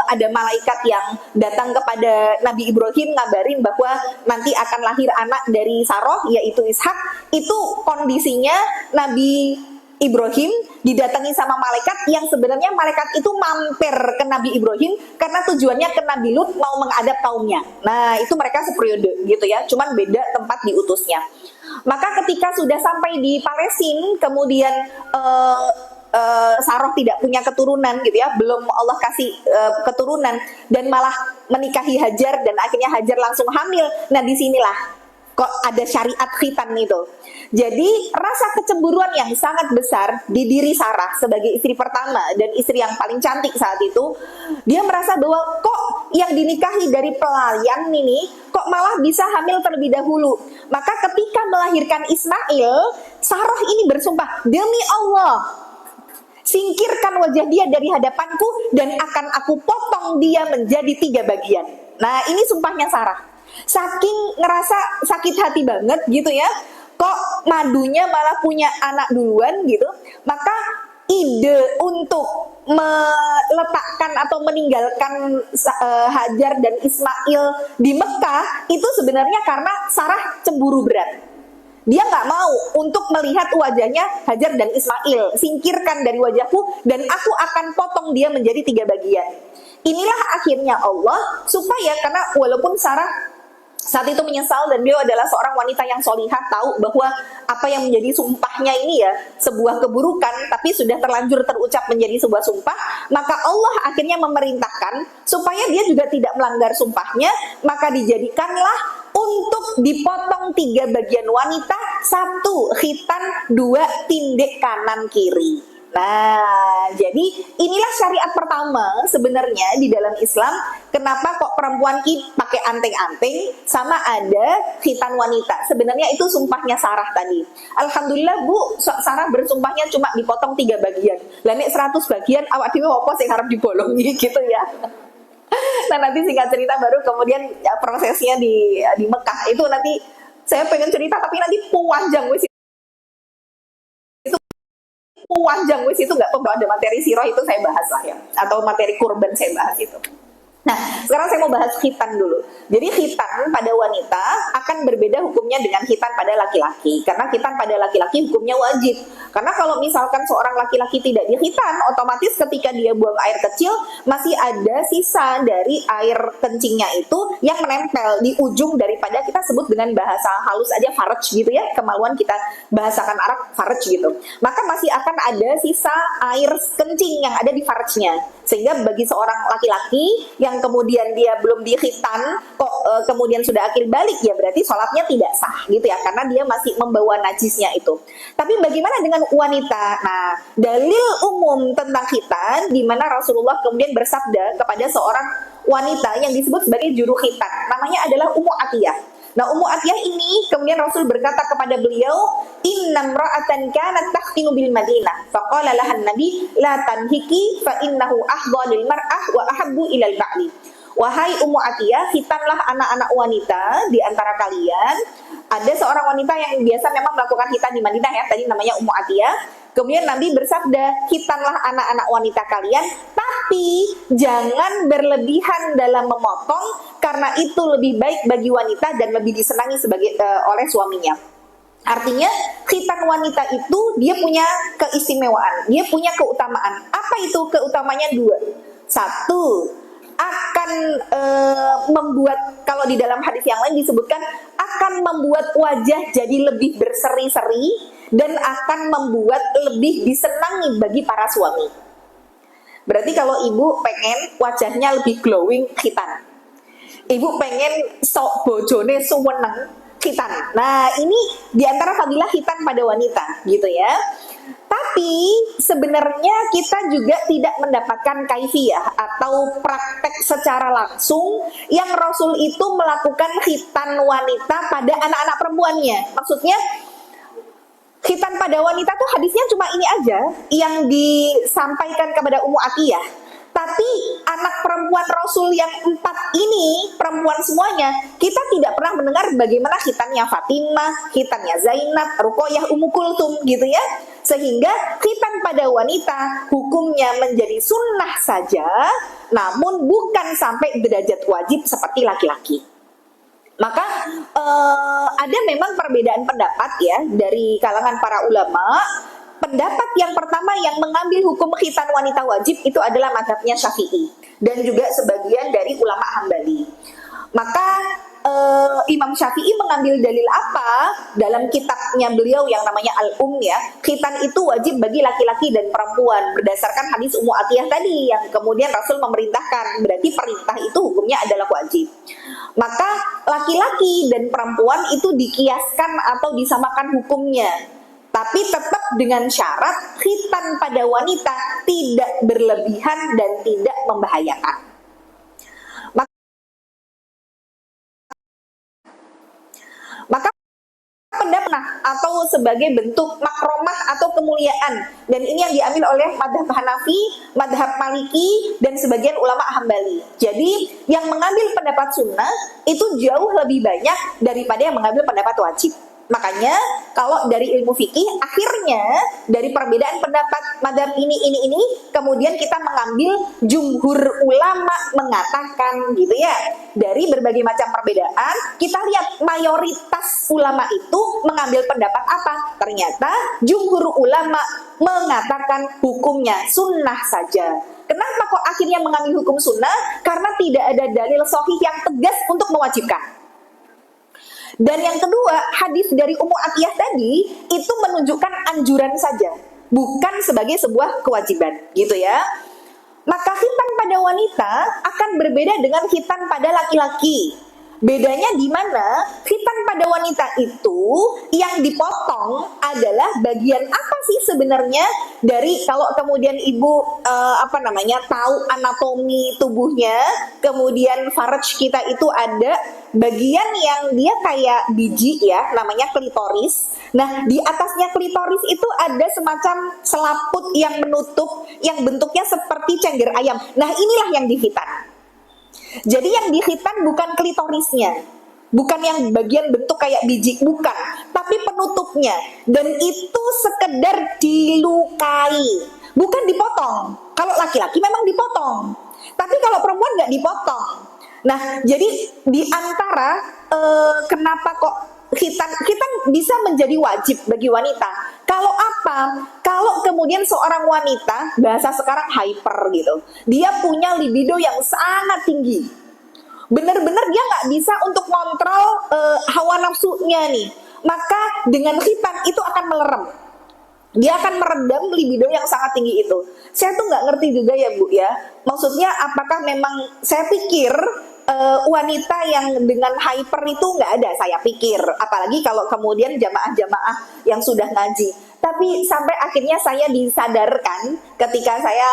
ada malaikat yang datang kepada Nabi Ibrahim ngabarin bahwa nanti akan lahir anak dari Sarah, yaitu Ishak, itu kondisinya Nabi Ibrahim didatangi sama malaikat yang sebenarnya malaikat itu mampir ke Nabi Ibrahim karena tujuannya ke Nabi Lut mau mengadap kaumnya. Nah, itu mereka seperiode gitu ya, cuman beda tempat diutusnya. Maka ketika sudah sampai di Palestina, kemudian Sarah tidak punya keturunan gitu ya, belum Allah kasih keturunan dan malah menikahi Hajar dan akhirnya Hajar langsung hamil. Nah, disinilah kok ada syariat khitan itu. Jadi rasa kecemburuan yang sangat besar di diri Sarah sebagai istri pertama dan istri yang paling cantik saat itu, dia merasa bahwa kok yang dinikahi dari pelayan ini kok malah bisa hamil terlebih dahulu. Maka ketika melahirkan Ismail, Sarah ini bersumpah, demi Allah, singkirkan wajah dia dari hadapanku dan akan aku potong dia menjadi 3 bagian. Nah, ini sumpahnya Sarah. Saking ngerasa sakit hati banget gitu ya, kok madunya malah punya anak duluan gitu. Maka ide untuk meletakkan atau meninggalkan Hajar dan Ismail di Mekah itu sebenarnya karena Sarah cemburu berat. Dia nggak mau untuk melihat wajahnya Hajar dan Ismail. Singkirkan dari wajahku dan aku akan potong dia menjadi 3 bagian. Inilah akhirnya Allah supaya, karena walaupun Sarah saat itu menyesal dan beliau adalah seorang wanita yang solihah, tahu bahwa apa yang menjadi sumpahnya ini ya sebuah keburukan, tapi sudah terlanjur terucap menjadi sebuah sumpah, maka Allah akhirnya memerintahkan supaya dia juga tidak melanggar sumpahnya, maka dijadikanlah untuk dipotong 3 bagian wanita, 1 khitan, 2 tindek kanan kiri. Nah, jadi inilah syariat pertama sebenarnya di dalam Islam. Kenapa kok perempuan pakai anteng-anteng, sama ada khitan wanita. Sebenarnya itu sumpahnya Sarah tadi. Alhamdulillah Bu, Sarah bersumpahnya cuma dipotong 3 bagian. Lah nek 100 bagian awak dhewe apa sing harap dibolongi gitu ya. Nah nanti singkat cerita baru kemudian ya, prosesnya di Mekah itu nanti saya pengen cerita tapi nanti panjang wis itu nggak apa ada materi sirah itu saya bahas lah ya, atau materi kurban saya bahas itu. Nah, sekarang saya mau bahas khitan dulu. Jadi khitan pada wanita akan berbeda hukumnya dengan khitan pada laki-laki. Karena khitan pada laki-laki hukumnya wajib. Karena kalau misalkan seorang laki-laki tidak dikhitan, otomatis ketika dia buang air kecil, masih ada sisa dari air kencingnya itu yang menempel di ujung daripada kita sebut dengan bahasa halus aja faraj gitu ya. Kemaluan kita bahasakan Arab faraj gitu. Maka masih akan ada sisa air kencing yang ada di farajnya. Sehingga bagi seorang laki-laki yang kemudian dia belum dikhitan kok kemudian sudah akil balik, ya berarti sholatnya tidak sah gitu ya, karena dia masih membawa najisnya itu. Tapi bagaimana dengan wanita? Nah, dalil umum tentang khitan di mana Rasulullah kemudian bersabda kepada seorang wanita yang disebut sebagai juru khitan, namanya adalah Ummu Atiyah. Nah, Ummu Atiyah ini kemudian Rasul berkata kepada beliau, "Innam ra'atan kanat tahtinu bil Madinah." Faqala lahan Nabi, "La tanhiki fa innahu ahdha lil mar'ah wa ahabbu ilal ba'li." Wahai Ummu Atiyah, khitanlah anak-anak wanita di antara kalian. Ada seorang wanita yang biasa memang melakukan khitan di Madinah ya, tadi namanya Ummu Atiyah. Kemudian Nabi bersabda, khitanlah anak-anak wanita kalian, tapi jangan berlebihan dalam memotong, karena itu lebih baik bagi wanita dan lebih disenangi oleh suaminya. Artinya, khitan wanita itu dia punya keistimewaan, dia punya keutamaan. Apa itu keutamanya? 2. 1, akan membuat, kalau di dalam hadis yang lain disebutkan, akan membuat wajah jadi lebih berseri-seri dan akan membuat lebih disenangi bagi para suami. Berarti kalau ibu pengen wajahnya lebih glowing, khitan. Ibu pengen sok bojone suweneng, khitan. Nah, ini diantara fadilah khitan pada wanita, gitu ya. Tapi sebenarnya kita juga tidak mendapatkan kaifiyah atau praktek secara langsung yang Rasul itu melakukan khitan wanita pada anak-anak perempuannya. Maksudnya khitan pada wanita tuh hadisnya cuma ini aja yang disampaikan kepada Ummu Atiyah. Tapi anak perempuan Rasul yang 4 ini, perempuan semuanya, kita tidak pernah mendengar bagaimana khitannya Fatimah, khitannya Zainab, Ruqayyah, Ummu Kulthum gitu ya. Sehingga khitan pada wanita hukumnya menjadi sunnah saja, namun bukan sampai derajat wajib seperti laki-laki. Maka ada memang perbedaan pendapat ya dari kalangan para ulama. Pendapat yang pertama yang mengambil hukum khitan wanita wajib itu adalah mazhabnya Syafi'i dan juga sebagian dari ulama Hambali. Maka Imam Syafi'i mengambil dalil apa dalam kitabnya beliau yang namanya Al-Um ya, khitan itu wajib bagi laki-laki dan perempuan berdasarkan hadis Ummu Atiyah tadi yang kemudian Rasul memerintahkan, berarti perintah itu hukumnya adalah wajib. Maka laki-laki dan perempuan itu dikiaskan atau disamakan hukumnya, tapi tetap dengan syarat khitan pada wanita tidak berlebihan dan tidak membahayakan. Maka pendapat atau sebagai bentuk makromah atau kemuliaan, dan ini yang diambil oleh madhab Hanafi, madhab Maliki, dan sebagian ulama Hambali. Jadi yang mengambil pendapat sunnah itu jauh lebih banyak daripada yang mengambil pendapat wajib. Makanya kalau dari ilmu fikih akhirnya dari perbedaan pendapat madhab ini kemudian kita mengambil jumhur ulama mengatakan gitu ya. Dari berbagai macam perbedaan kita lihat mayoritas ulama itu mengambil pendapat apa? Ternyata jumhur ulama mengatakan hukumnya sunnah saja. Kenapa kok akhirnya mengambil hukum sunnah? Karena tidak ada dalil sahih yang tegas untuk mewajibkan. Dan yang kedua, hadis dari Ummu Atiyah tadi itu menunjukkan anjuran saja, bukan sebagai sebuah kewajiban, gitu ya. Maka khitan pada wanita akan berbeda dengan khitan pada laki-laki. Bedanya di mana khitan pada wanita itu yang dipotong adalah bagian apa sih sebenarnya dari, kalau kemudian ibu tahu anatomi tubuhnya, kemudian faraj kita itu ada bagian yang dia kayak biji ya, namanya klitoris. Nah, di atasnya klitoris itu ada semacam selaput yang menutup, yang bentuknya seperti cengger ayam. Nah, inilah yang dikhitan. Jadi yang dikhitan bukan klitorisnya, bukan yang bagian bentuk kayak biji, bukan, tapi penutupnya. Dan itu sekedar dilukai, bukan dipotong. Kalau laki-laki memang dipotong, tapi kalau perempuan nggak dipotong. Nah, jadi di antara kenapa kok khitan bisa menjadi wajib bagi wanita. Kalau apa? Kalau kemudian seorang wanita, bahasa sekarang hyper gitu, dia punya libido yang sangat tinggi. Bener-bener dia nggak bisa untuk kontrol hawa nafsunya nih. Maka dengan khitan itu akan melerem. Dia akan meredam libido yang sangat tinggi itu. Saya tuh nggak ngerti juga ya Bu ya. Maksudnya apakah memang, saya pikir wanita yang dengan hyper itu nggak ada, saya pikir. Apalagi kalau kemudian jamaah-jamaah yang sudah ngaji. Tapi sampai akhirnya saya disadarkan ketika saya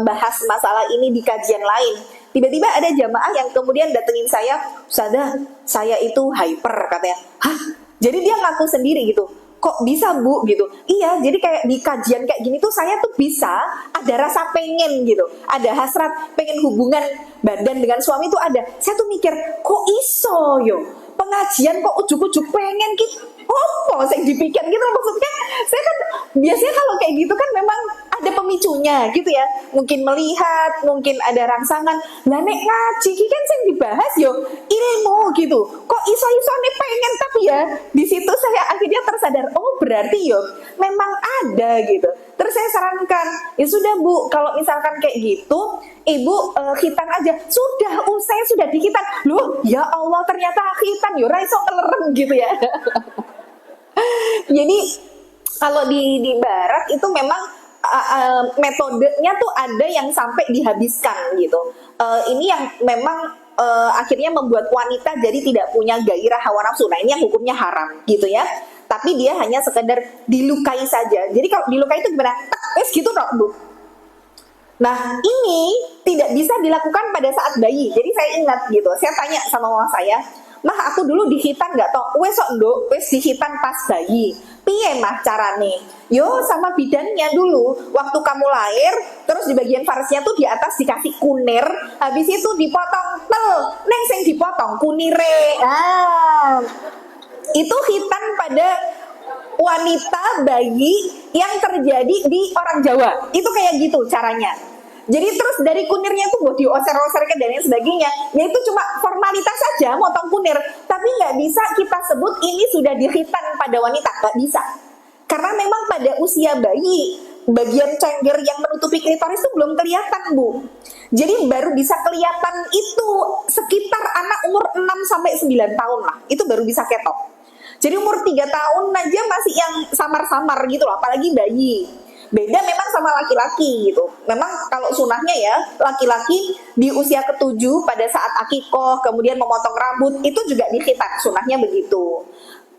bahas masalah ini di kajian lain. Tiba-tiba ada jamaah yang kemudian datengin saya, "Ustazah, saya itu hyper," katanya. Hah? Jadi dia ngaku sendiri gitu. Kok bisa Bu gitu? Iya, jadi kayak di kajian kayak gini tuh saya tuh bisa ada rasa pengen gitu, ada hasrat pengen hubungan badan dengan suami tuh ada. Saya tuh mikir, kok iso yo pengajian kok ujuk-ujuk pengen gitu. Oh, saya dipikir gitu, maksudnya saya kan biasanya kalau kayak gitu kan memang ada pemicunya gitu ya, mungkin melihat, mungkin ada rangsangan. Lah nek ngaji ki kan sing dibahas yo ilmu gitu, kok iso-iso nih pengen. Tapi ya di situ saya akhirnya tersadar, oh berarti yo memang ada gitu. Terus saya sarankan, ya sudah Bu, kalau misalkan kayak gitu Ibu khitan aja. Sudah, saya sudah dikhitan. Loh, ya Allah ternyata khitan yo ra iso kelerem gitu ya. Jadi kalau di barat itu memang metodenya tuh ada yang sampai dihabiskan gitu. Ini yang memang akhirnya membuat wanita jadi tidak punya gairah hawa nafsu. Nah, ini yang hukumnya haram gitu ya. Tapi dia hanya sekedar dilukai saja. Jadi kalau dilukai itu gimana? Wes gitu dong Bu. Nah, ini tidak bisa dilakukan pada saat bayi. Jadi saya ingat gitu, saya tanya sama mama saya, "Mah, aku dulu dihitan nggak toh?" "Wes sok nduk, wes dihitan pas bayi." "Piye mah carane?" "Yo sama bidannya dulu, waktu kamu lahir, terus di bagian farsnya tuh di atas dikasih kunir, habis itu dipotong tel, neng sing dipotong kunire." Itu hitan pada wanita bayi yang terjadi di orang Jawa. Itu kayak gitu caranya. Jadi terus dari kunirnya tuh buat dioser-oserkan dan lain sebagainya. Ya itu cuma formalitas saja, motong kunir. Tapi nggak bisa kita sebut ini sudah dihitan pada wanita. Nggak bisa. Karena memang pada usia bayi, bagian cengger yang menutupi klitoris itu belum kelihatan Bu. Jadi baru bisa kelihatan itu sekitar anak umur 6-9 tahun lah. Itu baru bisa ketok. Jadi umur 3 tahun aja masih yang samar-samar gitu loh, apalagi bayi. Beda memang sama laki-laki gitu. Memang kalau sunahnya ya, laki-laki di usia ke-7 pada saat akikoh, kemudian memotong rambut, itu juga dikhitan, sunahnya begitu.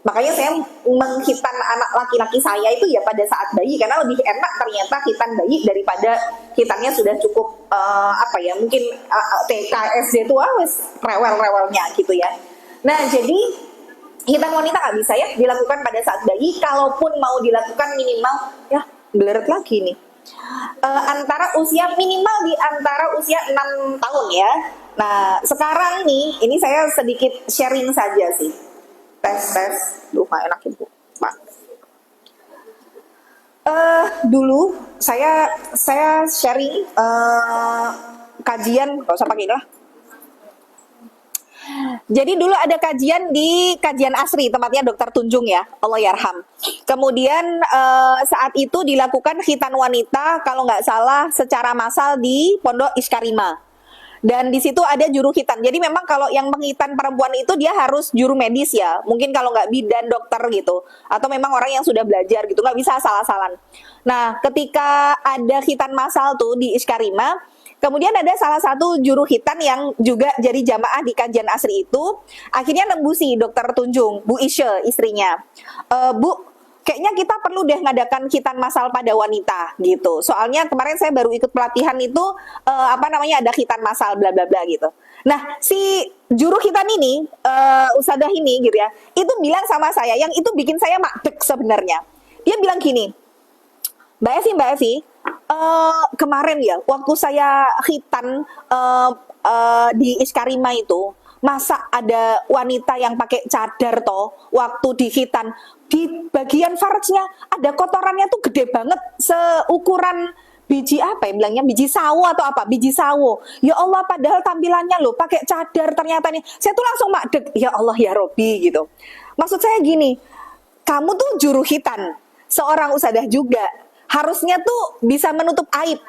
Makanya saya menghitan anak laki-laki saya itu ya pada saat bayi, karena lebih enak ternyata hitan bayi daripada hitannya sudah cukup mungkin TK, SD itu rewel-rewelnya gitu ya. Nah, jadi hitan wanita nggak bisa ya dilakukan pada saat bayi. Kalaupun mau dilakukan minimal ya bleret lagi nih antara usia minimal di antara usia 6 tahun ya. Nah sekarang nih ini saya sedikit sharing saja sih, tes duh gak enak Ibu Pak. Dulu saya sharing kajian, gak usah pakai lah. Jadi dulu ada kajian di Kajian Asri, tempatnya Dokter Tunjung ya, Allah yarham. Kemudian saat itu dilakukan khitan wanita, kalau nggak salah secara massal di Pondok Iskarima. Dan di situ ada juru khitan. Jadi memang kalau yang menghitan perempuan itu dia harus juru medis ya. Mungkin kalau nggak bidan dokter gitu. Atau memang orang yang sudah belajar gitu, nggak bisa asal-asalan. Nah ketika ada khitan massal tuh di Iskarima, Kemudian ada salah satu juru khitan yang juga jadi jamaah di kajian asri itu, akhirnya nembusi dokter Tunjung, Bu Isya istrinya. Bu, kayaknya kita perlu deh ngadakan khitan massal pada wanita gitu. Soalnya kemarin saya baru ikut pelatihan itu ada khitan massal bla bla bla gitu. Nah, si juru khitan ini, ustadzah ini gitu ya, itu bilang sama saya, yang itu bikin saya makdek sebenarnya. Dia bilang gini, Mbak Evi, kemarin ya, waktu saya khitan di Iskarima itu, masa ada wanita yang pakai cadar toh, waktu di khitan, di bagian farjnya ada kotorannya tuh gede banget, seukuran biji apa ya bilangnya, biji sawo atau apa, biji sawo. Ya Allah, padahal tampilannya loh pakai cadar ternyata nih. Saya tuh langsung makdek, ya Allah ya Robi gitu. Maksud saya gini, kamu tuh juru khitan, seorang ustadzah juga, harusnya tuh bisa menutup aib.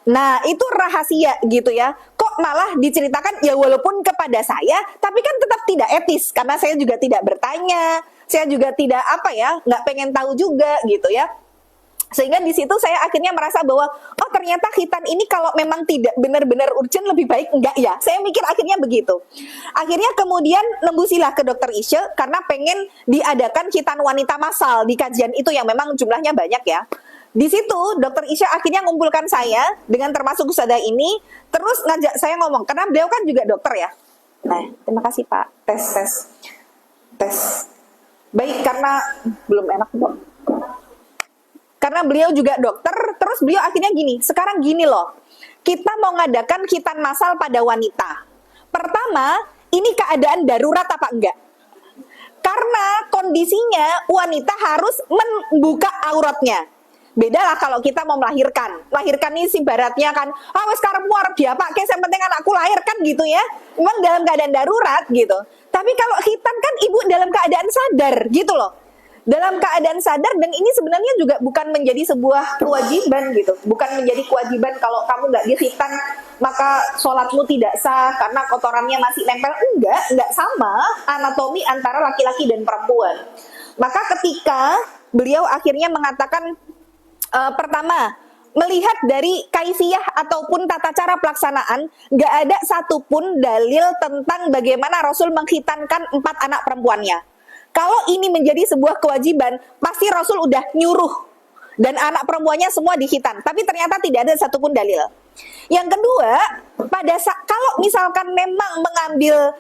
Nah, itu rahasia gitu ya. Kok malah diceritakan ya walaupun kepada saya, tapi kan tetap tidak etis karena saya juga tidak bertanya, saya juga tidak nggak pengen tahu juga gitu ya. Sehingga di situ saya akhirnya merasa bahwa oh ternyata khitan ini kalau memang tidak benar-benar urgent lebih baik enggak ya. Saya mikir akhirnya begitu. Akhirnya kemudian nembusilah ke dokter Isya karena pengen diadakan khitan wanita massal di kajian itu yang memang jumlahnya banyak ya. Di situ dokter Isya akhirnya ngumpulkan saya dengan termasuk ustadzah ini, terus ngajak saya ngomong karena beliau kan juga dokter ya. Nah, terima kasih Pak. Tes. Baik, karena belum enak kok. Karena beliau juga dokter, terus beliau akhirnya gini, sekarang gini loh, kita mau ngadakan khitan massal pada wanita. Pertama, ini keadaan darurat apa enggak? Karena kondisinya wanita harus membuka auratnya. Beda lah kalau kita mau melahirkan. Melahirkan ini sih baratnya kan, sekarang muar dia pak, yang penting anakku lahir kan gitu ya. Memang dalam keadaan darurat gitu. Tapi kalau khitan kan ibu dalam keadaan sadar gitu loh. Dalam keadaan sadar, dan ini sebenarnya juga bukan menjadi sebuah kewajiban gitu. Bukan menjadi kewajiban kalau kamu nggak dikhitan maka sholatmu tidak sah karena kotorannya masih nempel. Enggak sama anatomi antara laki-laki dan perempuan. Maka ketika beliau akhirnya mengatakan pertama, melihat dari kaifiyah ataupun tata cara pelaksanaan, nggak ada satupun dalil tentang bagaimana Rasul mengkhitankan 4 anak perempuannya. Kalau ini menjadi sebuah kewajiban, pasti Rasul udah nyuruh dan anak perempuannya semua dikhitan. Tapi ternyata tidak ada satupun dalil. Yang kedua, kalau misalkan memang mengambil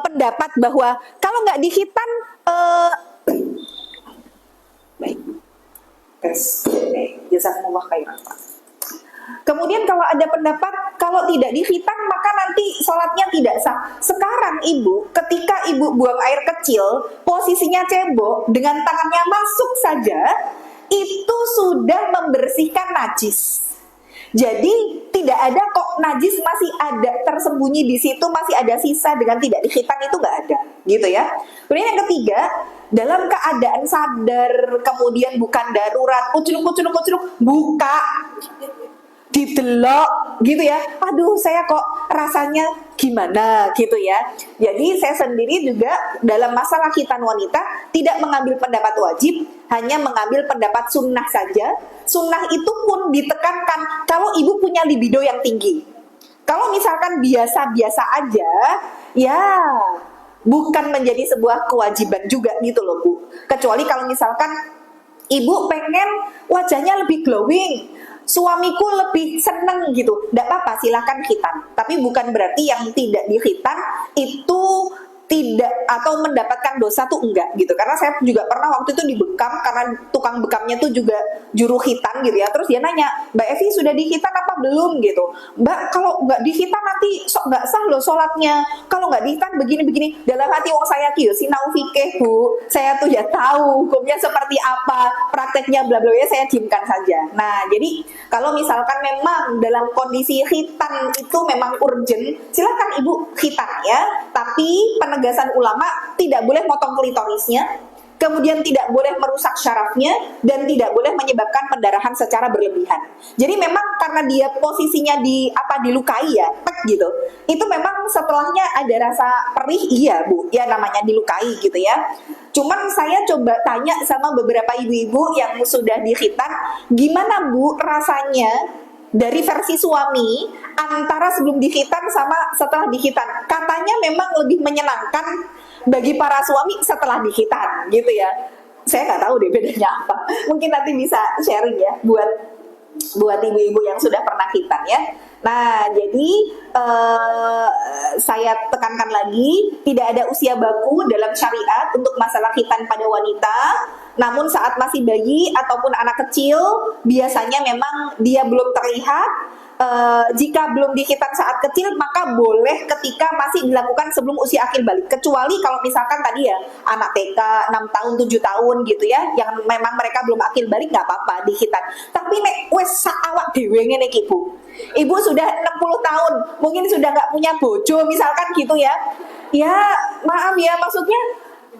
pendapat bahwa kalau nggak dikhitan, baik, jazakumullah khairan. Kemudian kalau ada pendapat kalau tidak dikhitan maka nanti sholatnya tidak sah. Sekarang ibu, ketika ibu buang air kecil, posisinya cebok, dengan tangannya masuk saja, itu sudah membersihkan najis. Jadi tidak ada kok najis masih ada tersembunyi di situ, masih ada sisa dengan tidak dikhitan, itu nggak ada, gitu ya. Kemudian yang ketiga, dalam keadaan sadar, kemudian bukan darurat, ucruk, buka, didelok gitu ya, aduh saya kok rasanya gimana gitu ya. Jadi saya sendiri juga dalam masalah khitan wanita tidak mengambil pendapat wajib, hanya mengambil pendapat sunnah saja. Sunnah itu pun ditekankan kalau ibu punya libido yang tinggi. Kalau misalkan biasa-biasa aja, ya bukan menjadi sebuah kewajiban juga gitu loh Bu. Kecuali kalau misalkan ibu pengen wajahnya lebih glowing, suamiku lebih seneng gitu, tidak apa-apa, silahkan khitan. Tapi bukan berarti yang tidak dikhitan itu tidak atau mendapatkan dosa tuh enggak gitu. Karena saya juga pernah waktu itu dibekam karena tukang bekamnya tuh juga juru khitan gitu ya. Terus dia nanya, Mbak Evi sudah dikhitan apa belum gitu. Mbak kalau nggak dikhitan nanti nggak sah loh sholatnya. Kalau nggak dikhitan begini-begini. Dalam hati wong saya kiyo sinau fikih Bu. Saya tuh ya tahu hukumnya seperti apa, prakteknya bla bla ya, saya diamkan saja. Nah jadi kalau misalkan memang dalam kondisi khitan itu memang urgent, silakan ibu khitan ya. Tapi penegasan ulama tidak boleh motong klitorisnya, kemudian tidak boleh merusak syarafnya, dan tidak boleh menyebabkan pendarahan secara berlebihan. Jadi memang karena dia posisinya dilukai ya, gitu. Itu memang setelahnya ada rasa perih, iya Bu, ya namanya dilukai gitu ya. Cuman saya coba tanya sama beberapa ibu-ibu yang sudah dikhitan, gimana Bu rasanya dari versi suami antara sebelum dikhitan sama setelah dikhitan. Katanya memang lebih menyenangkan bagi para suami setelah dikhitan gitu ya. Saya nggak tahu deh bedanya apa. Mungkin nanti bisa sharing ya buat ibu-ibu yang sudah pernah khitan ya. Nah, jadi saya tekankan lagi, tidak ada usia baku dalam syariat untuk masalah khitan pada wanita. Namun saat masih bayi ataupun anak kecil, biasanya memang dia belum terlihat. Jika belum dikhitan saat kecil, maka boleh ketika masih dilakukan sebelum usia akil balik. Kecuali kalau misalkan tadi ya, anak TK 6 tahun, 7 tahun gitu ya, yang memang mereka belum akil balik, nggak apa-apa dikhitan. Tapi nek wes awak dhewe ngene iki Bu. Ibu sudah 60 tahun, mungkin sudah nggak punya bojo misalkan gitu ya. Ya, maaf ya, maksudnya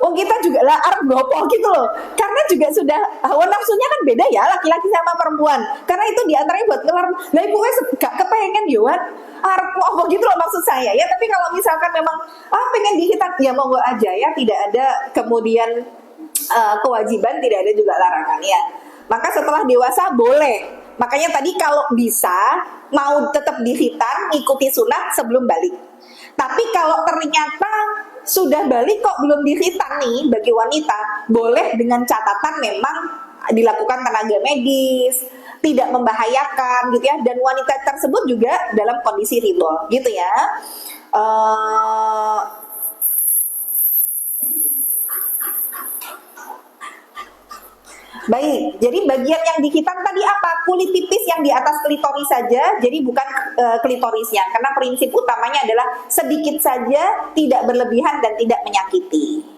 kita juga lah arep gopo gitu loh. Karena juga sudah hawa nafsunya kan beda ya laki-laki sama perempuan. Karena itu diantaranya buat ngelar. Lah ibu gak kepengen Yohan arep apa gitu loh maksud saya ya. Tapi kalau misalkan memang pengen dihitan ya monggo aja ya. Tidak ada kemudian kewajiban, tidak ada juga larangan ya. Maka setelah dewasa boleh. Makanya tadi kalau bisa mau tetap dihitan, ikuti sunat sebelum balik. Tapi kalau ternyata sudah balik kok belum dikhitan nih bagi wanita, boleh dengan catatan memang dilakukan tenaga medis, tidak membahayakan gitu ya, dan wanita tersebut juga dalam kondisi ridho gitu ya. Baik, jadi bagian yang dikhitan tadi apa? Kulit tipis yang di atas klitoris saja, jadi bukan klitorisnya. Karena prinsip utamanya adalah sedikit saja, tidak berlebihan dan tidak menyakiti.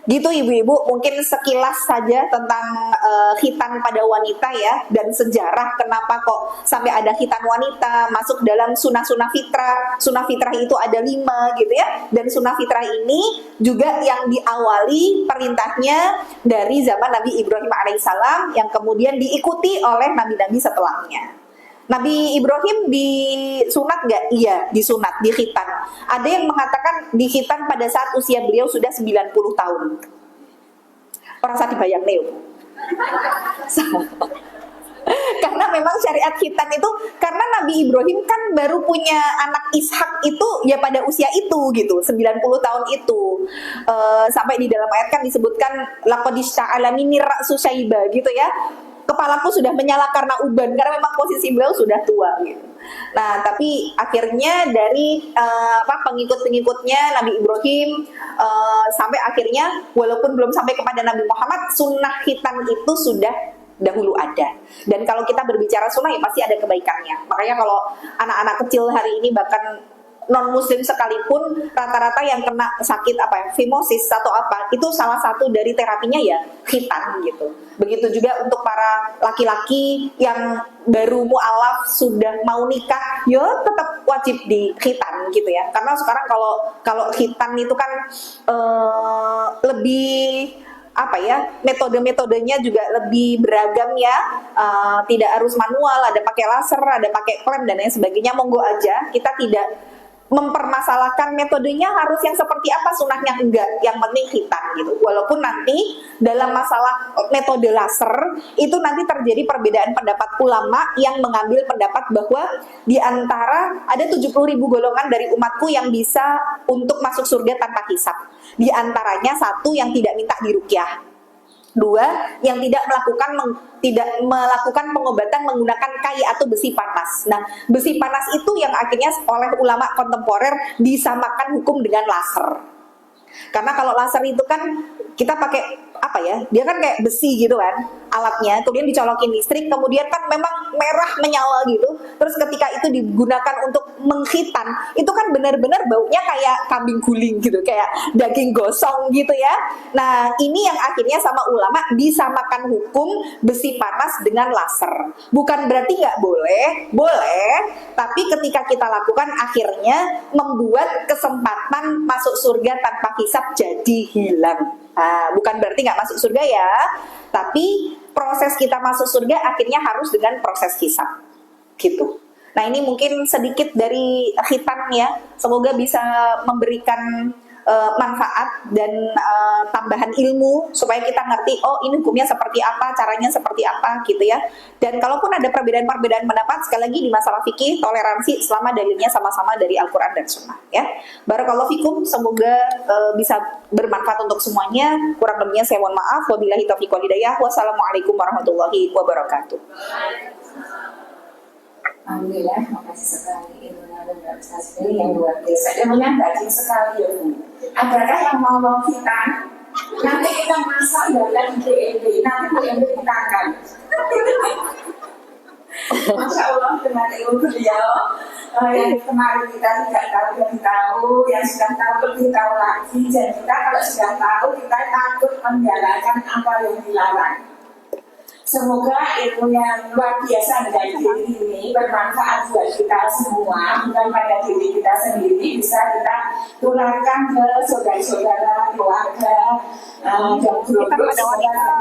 Gitu ibu-ibu, mungkin sekilas saja tentang khitan pada wanita ya, dan sejarah kenapa kok sampai ada khitan wanita masuk dalam sunnah-sunnah fitrah. Sunnah fitrah itu ada 5 gitu ya, dan sunnah fitrah ini juga yang diawali perintahnya dari zaman Nabi Ibrahim alaihissalam yang kemudian diikuti oleh nabi-nabi setelahnya. Nabi Ibrahim disunat nggak? Iya, disunat, dikhitan. Ada yang mengatakan dikhitan pada saat usia beliau sudah 90 tahun. Orang saat dibayang nih. Karena memang syariat khitan itu, karena Nabi Ibrahim kan baru punya anak Ishak itu ya pada usia itu gitu, 90 tahun itu. Sampai di dalam ayat kan disebutkan laqad ista'ala minni ra'su syaiba gitu ya. Kepalaku sudah menyala karena uban, karena memang posisi beliau sudah tua gitu. Nah, tapi akhirnya dari pengikut-pengikutnya Nabi Ibrahim sampai akhirnya walaupun belum sampai kepada Nabi Muhammad, sunnah khitan itu sudah dahulu ada. Dan kalau kita berbicara sunnah ya pasti ada kebaikannya. Makanya kalau anak-anak kecil hari ini bahkan non muslim sekalipun rata-rata yang kena sakit fimosis atau apa, itu salah satu dari terapinya ya khitan gitu. Begitu juga untuk para laki-laki yang baru mualaf sudah mau nikah, ya tetap wajib di khitan gitu ya. Karena sekarang kalau khitan itu kan lebih metode-metodenya juga lebih beragam ya, tidak harus manual, ada pakai laser, ada pakai klem dan lain sebagainya. Monggo aja, kita tidak mempermasalahkan metodenya harus yang seperti apa, sunahnya enggak, yang penting khitan gitu. Walaupun nanti dalam masalah metode laser itu nanti terjadi perbedaan pendapat ulama yang mengambil pendapat bahwa di antara ada 70.000 golongan dari umatku yang bisa untuk masuk surga tanpa hisab. Di antaranya 1 yang tidak minta diruqyah, 2 yang tidak melakukan pengobatan menggunakan kai atau besi panas. Nah, besi panas itu yang akhirnya oleh ulama kontemporer disamakan hukum dengan laser. Karena kalau laser itu kan kita pakai dia kan kayak besi gitu kan alatnya, kemudian dicolokin listrik, kemudian kan memang merah menyala gitu. Terus ketika itu digunakan untuk menghitan, itu kan benar-benar baunya kayak kambing guling gitu, kayak daging gosong gitu ya. Nah, ini yang akhirnya sama ulama disamakan hukum besi panas dengan laser. Bukan berarti nggak boleh, tapi ketika kita lakukan akhirnya membuat kesempatan masuk surga tanpa hisab jadi hilang. Bukan berarti nggak masuk surga ya, tapi proses kita masuk surga akhirnya harus dengan proses hisab gitu. Nah, ini mungkin sedikit dari khitan ya, semoga bisa memberikan manfaat dan tambahan ilmu supaya kita ngerti, oh ini hukumnya seperti apa, caranya seperti apa gitu ya. Dan kalaupun ada perbedaan-perbedaan pendapat, sekali lagi di masalah fikih toleransi selama dalilnya sama-sama dari Al-Quran dan Sunnah ya. Barakallahu fikum, semoga bisa bermanfaat untuk semuanya. Kurang lebihnya saya mohon maaf. Wabillahi taufiq wal hidayah. Wassalamualaikum warahmatullahi wabarakatuh. Alhamdulillah, makasih sekali ilmunya dan Ustaz ini yang luar biasa. Ilmunya daging sekali ya Bu. Adakah yang mau kita? Nanti kita masak dalam BNB, nanti BNB kita akan. Masya Allah dengan ilmu beliau yang kemarin kita tidak tahu dan tahu, yang sudah tahu lebih tahu lagi. Dan kita kalau sudah tahu kita takut menjalankan apa yang dilarang. Semoga ilmu yang luar biasa dari diri ini bermanfaat buat kita semua, bukan pada diri kita sendiri, bisa kita tularkan ke saudara-saudara, keluarga, dan grup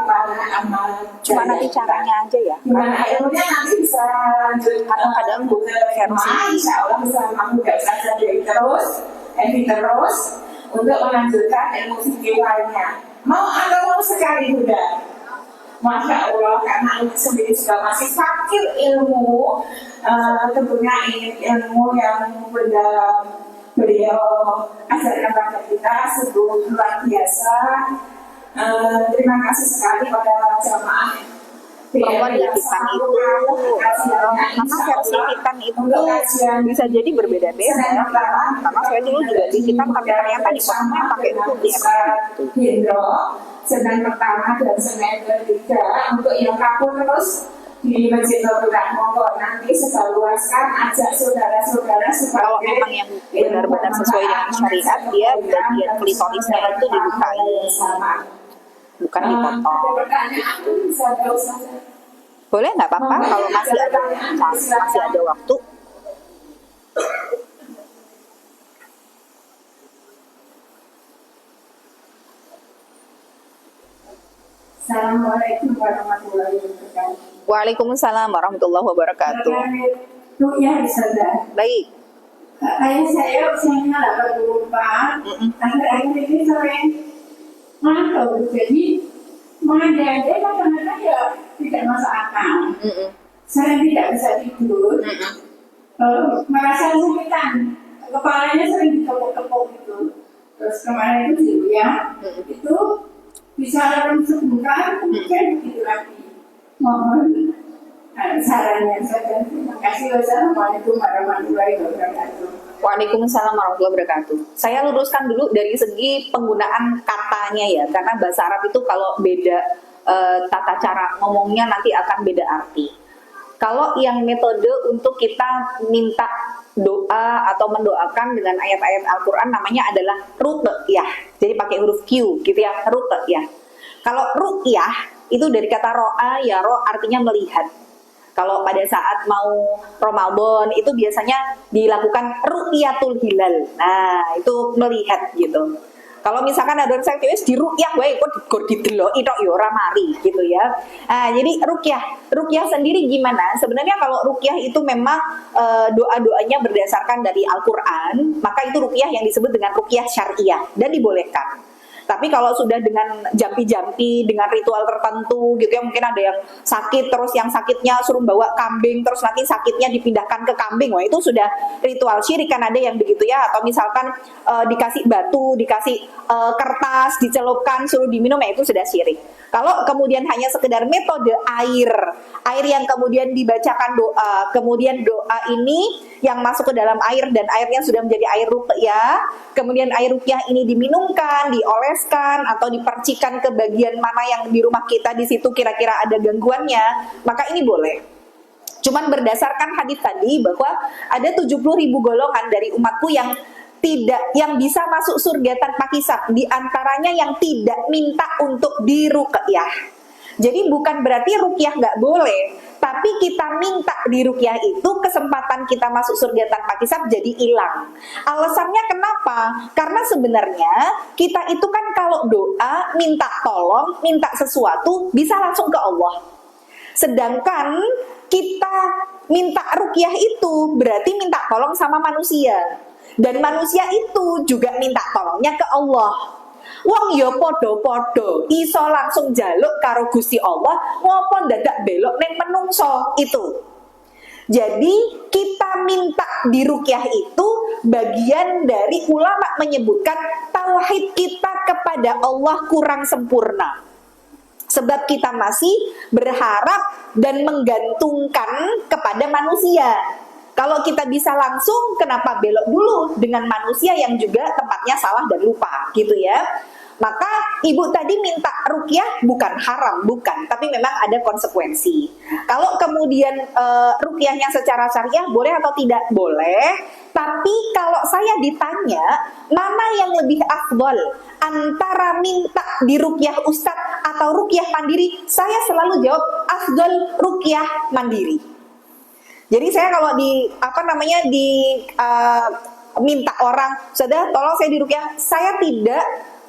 para amal. Cuma nanti caranya aja ya. Gimana ilmunya nanti bisa lanjut kadang-kadang ke rumah, insya Allah bisa mampu belajar terus untuk melanjutkan ilmu fikih lainnya. Mau atau mau sekali sudah. Masya Allah, karena ini sendiri juga masih fakir ilmu, tentunya ini ilmu yang beliau ajarkan pada kita sungguh luar biasa. Terima kasih sekali pada jamaah bahwa di hitam itu karena versi hitam itu bisa jadi berbeda-beda karena saya dulu juga di hitam tapi ternyata di posnya pakai itu Senin pertama dan Senin ketiga untuk yang kabur terus di Masjid Nurul Monggo nanti sebarluaskan ajak saudara-saudara supaya kalau memang yang benar-benar sesuai dengan syariat dia bagian klitorisnya itu dibukai bukan dipotong. Boleh nggak apa-apa kalau masih ada waktu. Assalamualaikum warahmatullahi wabarakatuh. Waalaikumsalam warahmatullahi wabarakatuh. Ya, Ustazah. Baik. Ayah saya usianya 84. Akhir-akhir ini sering ngantuk. Jadi mengada-ada kadang-kadang ya tidak masuk akal. Sering tidak bisa tidur. Merasa kesulitan. Kepalanya sering ditepuk-tepuk gitu. Terus kemarin itu ya, itu bisa sebentar, kemudian begitu lagi. Mohon sarannya saja. Terima kasih. Wassalamualaikum warahmatullahi wabarakatuh. Waalaikumsalam warahmatullahi wabarakatuh. Saya luruskan dulu dari segi penggunaan katanya ya, karena bahasa Arab itu kalau beda tata cara ngomongnya nanti akan beda arti. Kalau yang metode untuk kita minta doa atau mendoakan dengan ayat-ayat Al-Quran namanya adalah ruqyah. Jadi pakai huruf Q gitu ya, ruqyah. Kalau ruqyah itu dari kata ro'a ya ro artinya melihat. Kalau pada saat mau Ramadan itu biasanya dilakukan ruqyatul hilal. Nah, itu melihat gitu. Kalau misalkan ada orang saya di ruqyah wae kok dideloki tok ya ora mari gitu ya. Nah, jadi ruqyah sendiri gimana? Sebenarnya kalau ruqyah itu memang doa-doanya berdasarkan dari Al-Qur'an, maka itu ruqyah yang disebut dengan ruqyah syariah dan dibolehkan. Tapi kalau sudah dengan jampi-jampi, dengan ritual tertentu gitu ya, mungkin ada yang sakit, terus yang sakitnya suruh bawa kambing, terus nanti sakitnya dipindahkan ke kambing, wah itu sudah ritual syirik kan ada yang begitu ya. Atau misalkan dikasih batu, dikasih kertas, dicelupkan, suruh diminum, ya itu sudah syirik. Kalau kemudian hanya sekedar metode air yang kemudian dibacakan doa, kemudian doa ini yang masuk ke dalam air dan airnya sudah menjadi air ruqyah, kemudian air ruqyah ini diminumkan, dioleskan atau dipercikan ke bagian mana yang di rumah kita di situ kira-kira ada gangguannya, maka ini boleh. Cuman berdasarkan hadis tadi bahwa ada 70.000 golongan dari umatku yang bisa masuk surga tanpa hisab, di antaranya yang tidak minta untuk diruqyah. Jadi bukan berarti ruqyah nggak boleh, tapi kita minta di ruqyah itu kesempatan kita masuk surga tanpa hisab jadi hilang. Alasannya kenapa? Karena sebenarnya kita itu kan kalau doa, minta tolong, minta sesuatu bisa langsung ke Allah. Sedangkan kita minta ruqyah itu berarti minta tolong sama manusia. Dan manusia itu juga minta tolongnya ke Allah. Wong ya podo-podo iso langsung jaluk karo Gusti Allah, ngopo dadak belok neng menungso itu. Jadi kita minta diruqyah itu bagian dari ulama menyebutkan tauhid kita kepada Allah kurang sempurna. Sebab kita masih berharap dan menggantungkan kepada manusia. Kalau kita bisa langsung, kenapa belok dulu dengan manusia yang juga tempatnya salah dan lupa, gitu ya. Maka ibu tadi minta ruqyah bukan haram, bukan, tapi memang ada konsekuensi. Kalau kemudian ruqyahnya secara syariah boleh atau tidak boleh, tapi kalau saya ditanya mana yang lebih afdol antara minta di ruqyah ustadz atau ruqyah mandiri, saya selalu jawab afdol ruqyah mandiri. Jadi saya kalau minta orang, sudah tolong saya diruqyah, saya tidak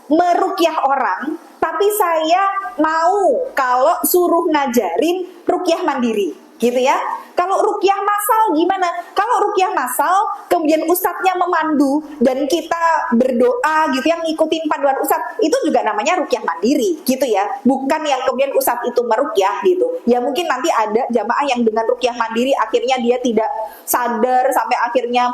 meruqyah orang, tapi saya mau kalau suruh ngajarin ruqyah mandiri, gitu ya. Kalau ruqyah massal gimana? Kalau ruqyah massal kemudian ustadznya memandu dan kita berdoa gitu yang ngikutin panduan ustadz, itu juga namanya ruqyah mandiri gitu ya. Bukan yang kemudian ustadz itu meruqyah gitu. Ya mungkin nanti ada jamaah yang dengan ruqyah mandiri akhirnya dia tidak sadar sampai akhirnya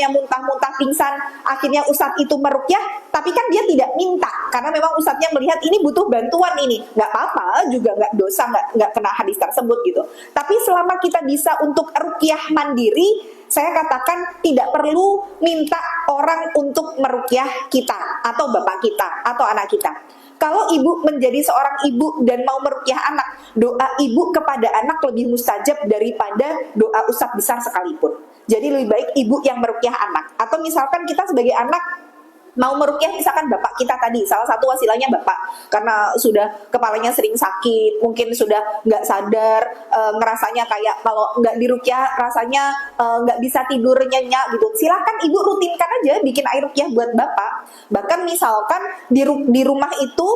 muntah-muntah pingsan, akhirnya ustadz itu meruqyah, tapi kan dia tidak minta karena memang ustadznya melihat ini butuh bantuan ini. Nggak apa-apa juga, nggak dosa, nggak kena hadis tersebut gitu. Tapi selama kita bisa untuk ruqyah mandiri, saya katakan tidak perlu minta orang untuk meruqyah kita atau bapak kita atau anak kita. Kalau ibu menjadi seorang ibu dan mau meruqyah anak, doa ibu kepada anak lebih mustajab daripada doa ustadz besar sekalipun. Jadi lebih baik ibu yang meruqyah anak. Atau misalkan kita sebagai anak mau meruqyah misalkan bapak kita tadi, salah satu wasilahnya bapak, karena sudah kepalanya sering sakit, mungkin sudah nggak sadar, ngerasanya kayak kalau nggak diruqyah rasanya nggak bisa tidur nyenyak gitu. Silahkan ibu rutinkan aja bikin air ruqyah buat bapak. Bahkan misalkan di rumah itu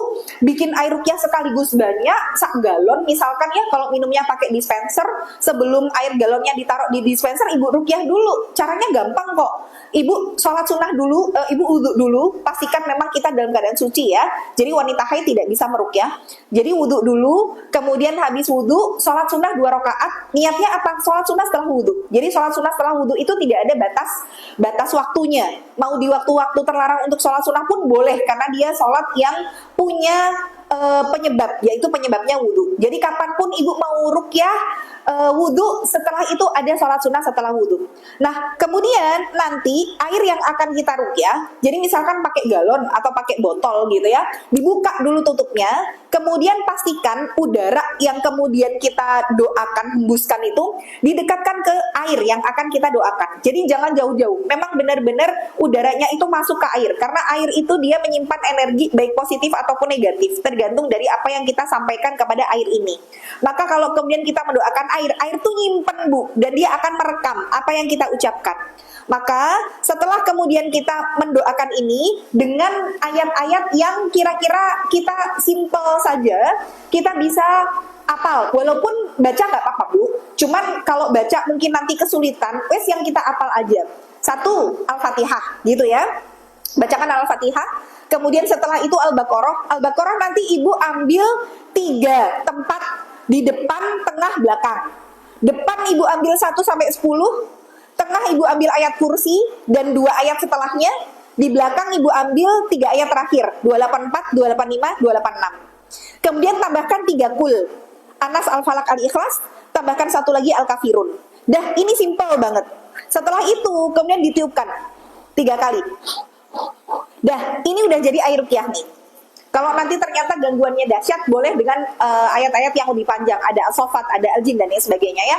bikin air ruqyah sekaligus banyak, sak galon misalkan ya, kalau minumnya pakai dispenser, sebelum air galonnya ditaruh di dispenser, ibu ruqyah dulu. Caranya gampang kok. Ibu sholat sunnah dulu, ibu wudhu dulu, pastikan memang kita dalam keadaan suci ya. Jadi wanita haid tidak bisa meruqyah. Jadi wudhu dulu, kemudian habis wudhu, sholat sunnah 2 rakaat. Niatnya apa? Sholat sunnah setelah wudhu. Jadi sholat sunnah setelah wudhu itu tidak ada batas waktunya. Mau di waktu-waktu terlarang untuk sholat sunnah pun boleh, karena dia sholat yang punya penyebab, yaitu penyebabnya wudhu. Jadi kapanpun ibu mau ruqyah, wudhu, setelah itu ada sholat sunnah setelah wudhu. Nah kemudian nanti air yang akan kita ruqyah, jadi misalkan pakai galon atau pakai botol gitu ya, dibuka dulu tutupnya, kemudian pastikan udara yang kemudian kita doakan, hembuskan itu didekatkan ke air yang akan kita doakan. Jadi jangan jauh-jauh, memang benar-benar udaranya itu masuk ke air, karena air itu dia menyimpan energi baik positif ataupun negatif, tergantung dari apa yang kita sampaikan kepada air ini. Maka kalau kemudian kita mendoakan air tuh nyimpen bu, dan dia akan merekam apa yang kita ucapkan. Maka setelah kemudian kita mendoakan ini dengan ayat-ayat yang kira-kira kita simple saja, kita bisa apal. Walaupun baca nggak apa-apa bu, cuman kalau baca mungkin nanti kesulitan, wes yang kita apal aja. 1, Al-Fatihah gitu ya, bacakan Al-Fatihah. Kemudian setelah itu Al-Baqarah. Al-Baqarah nanti ibu ambil 3 tempat di depan, tengah, belakang. Depan ibu ambil 1 sampai 10, tengah ibu ambil ayat kursi dan 2 ayat setelahnya. Di belakang ibu ambil 3 ayat terakhir, 284, 285, 286. Kemudian tambahkan 3 kul, Anas, Al-Falaq, Al-Ikhlas, tambahkan 1 lagi Al-Kafirun. Dah, ini simple banget. Setelah itu kemudian ditiupkan 3 kali. Dah, ini udah jadi air ruqyah nih. Kalau nanti ternyata gangguannya dahsyat, boleh dengan ayat-ayat yang lebih panjang. Ada As-Saffat, ada Al-Jin, dan lain sebagainya ya.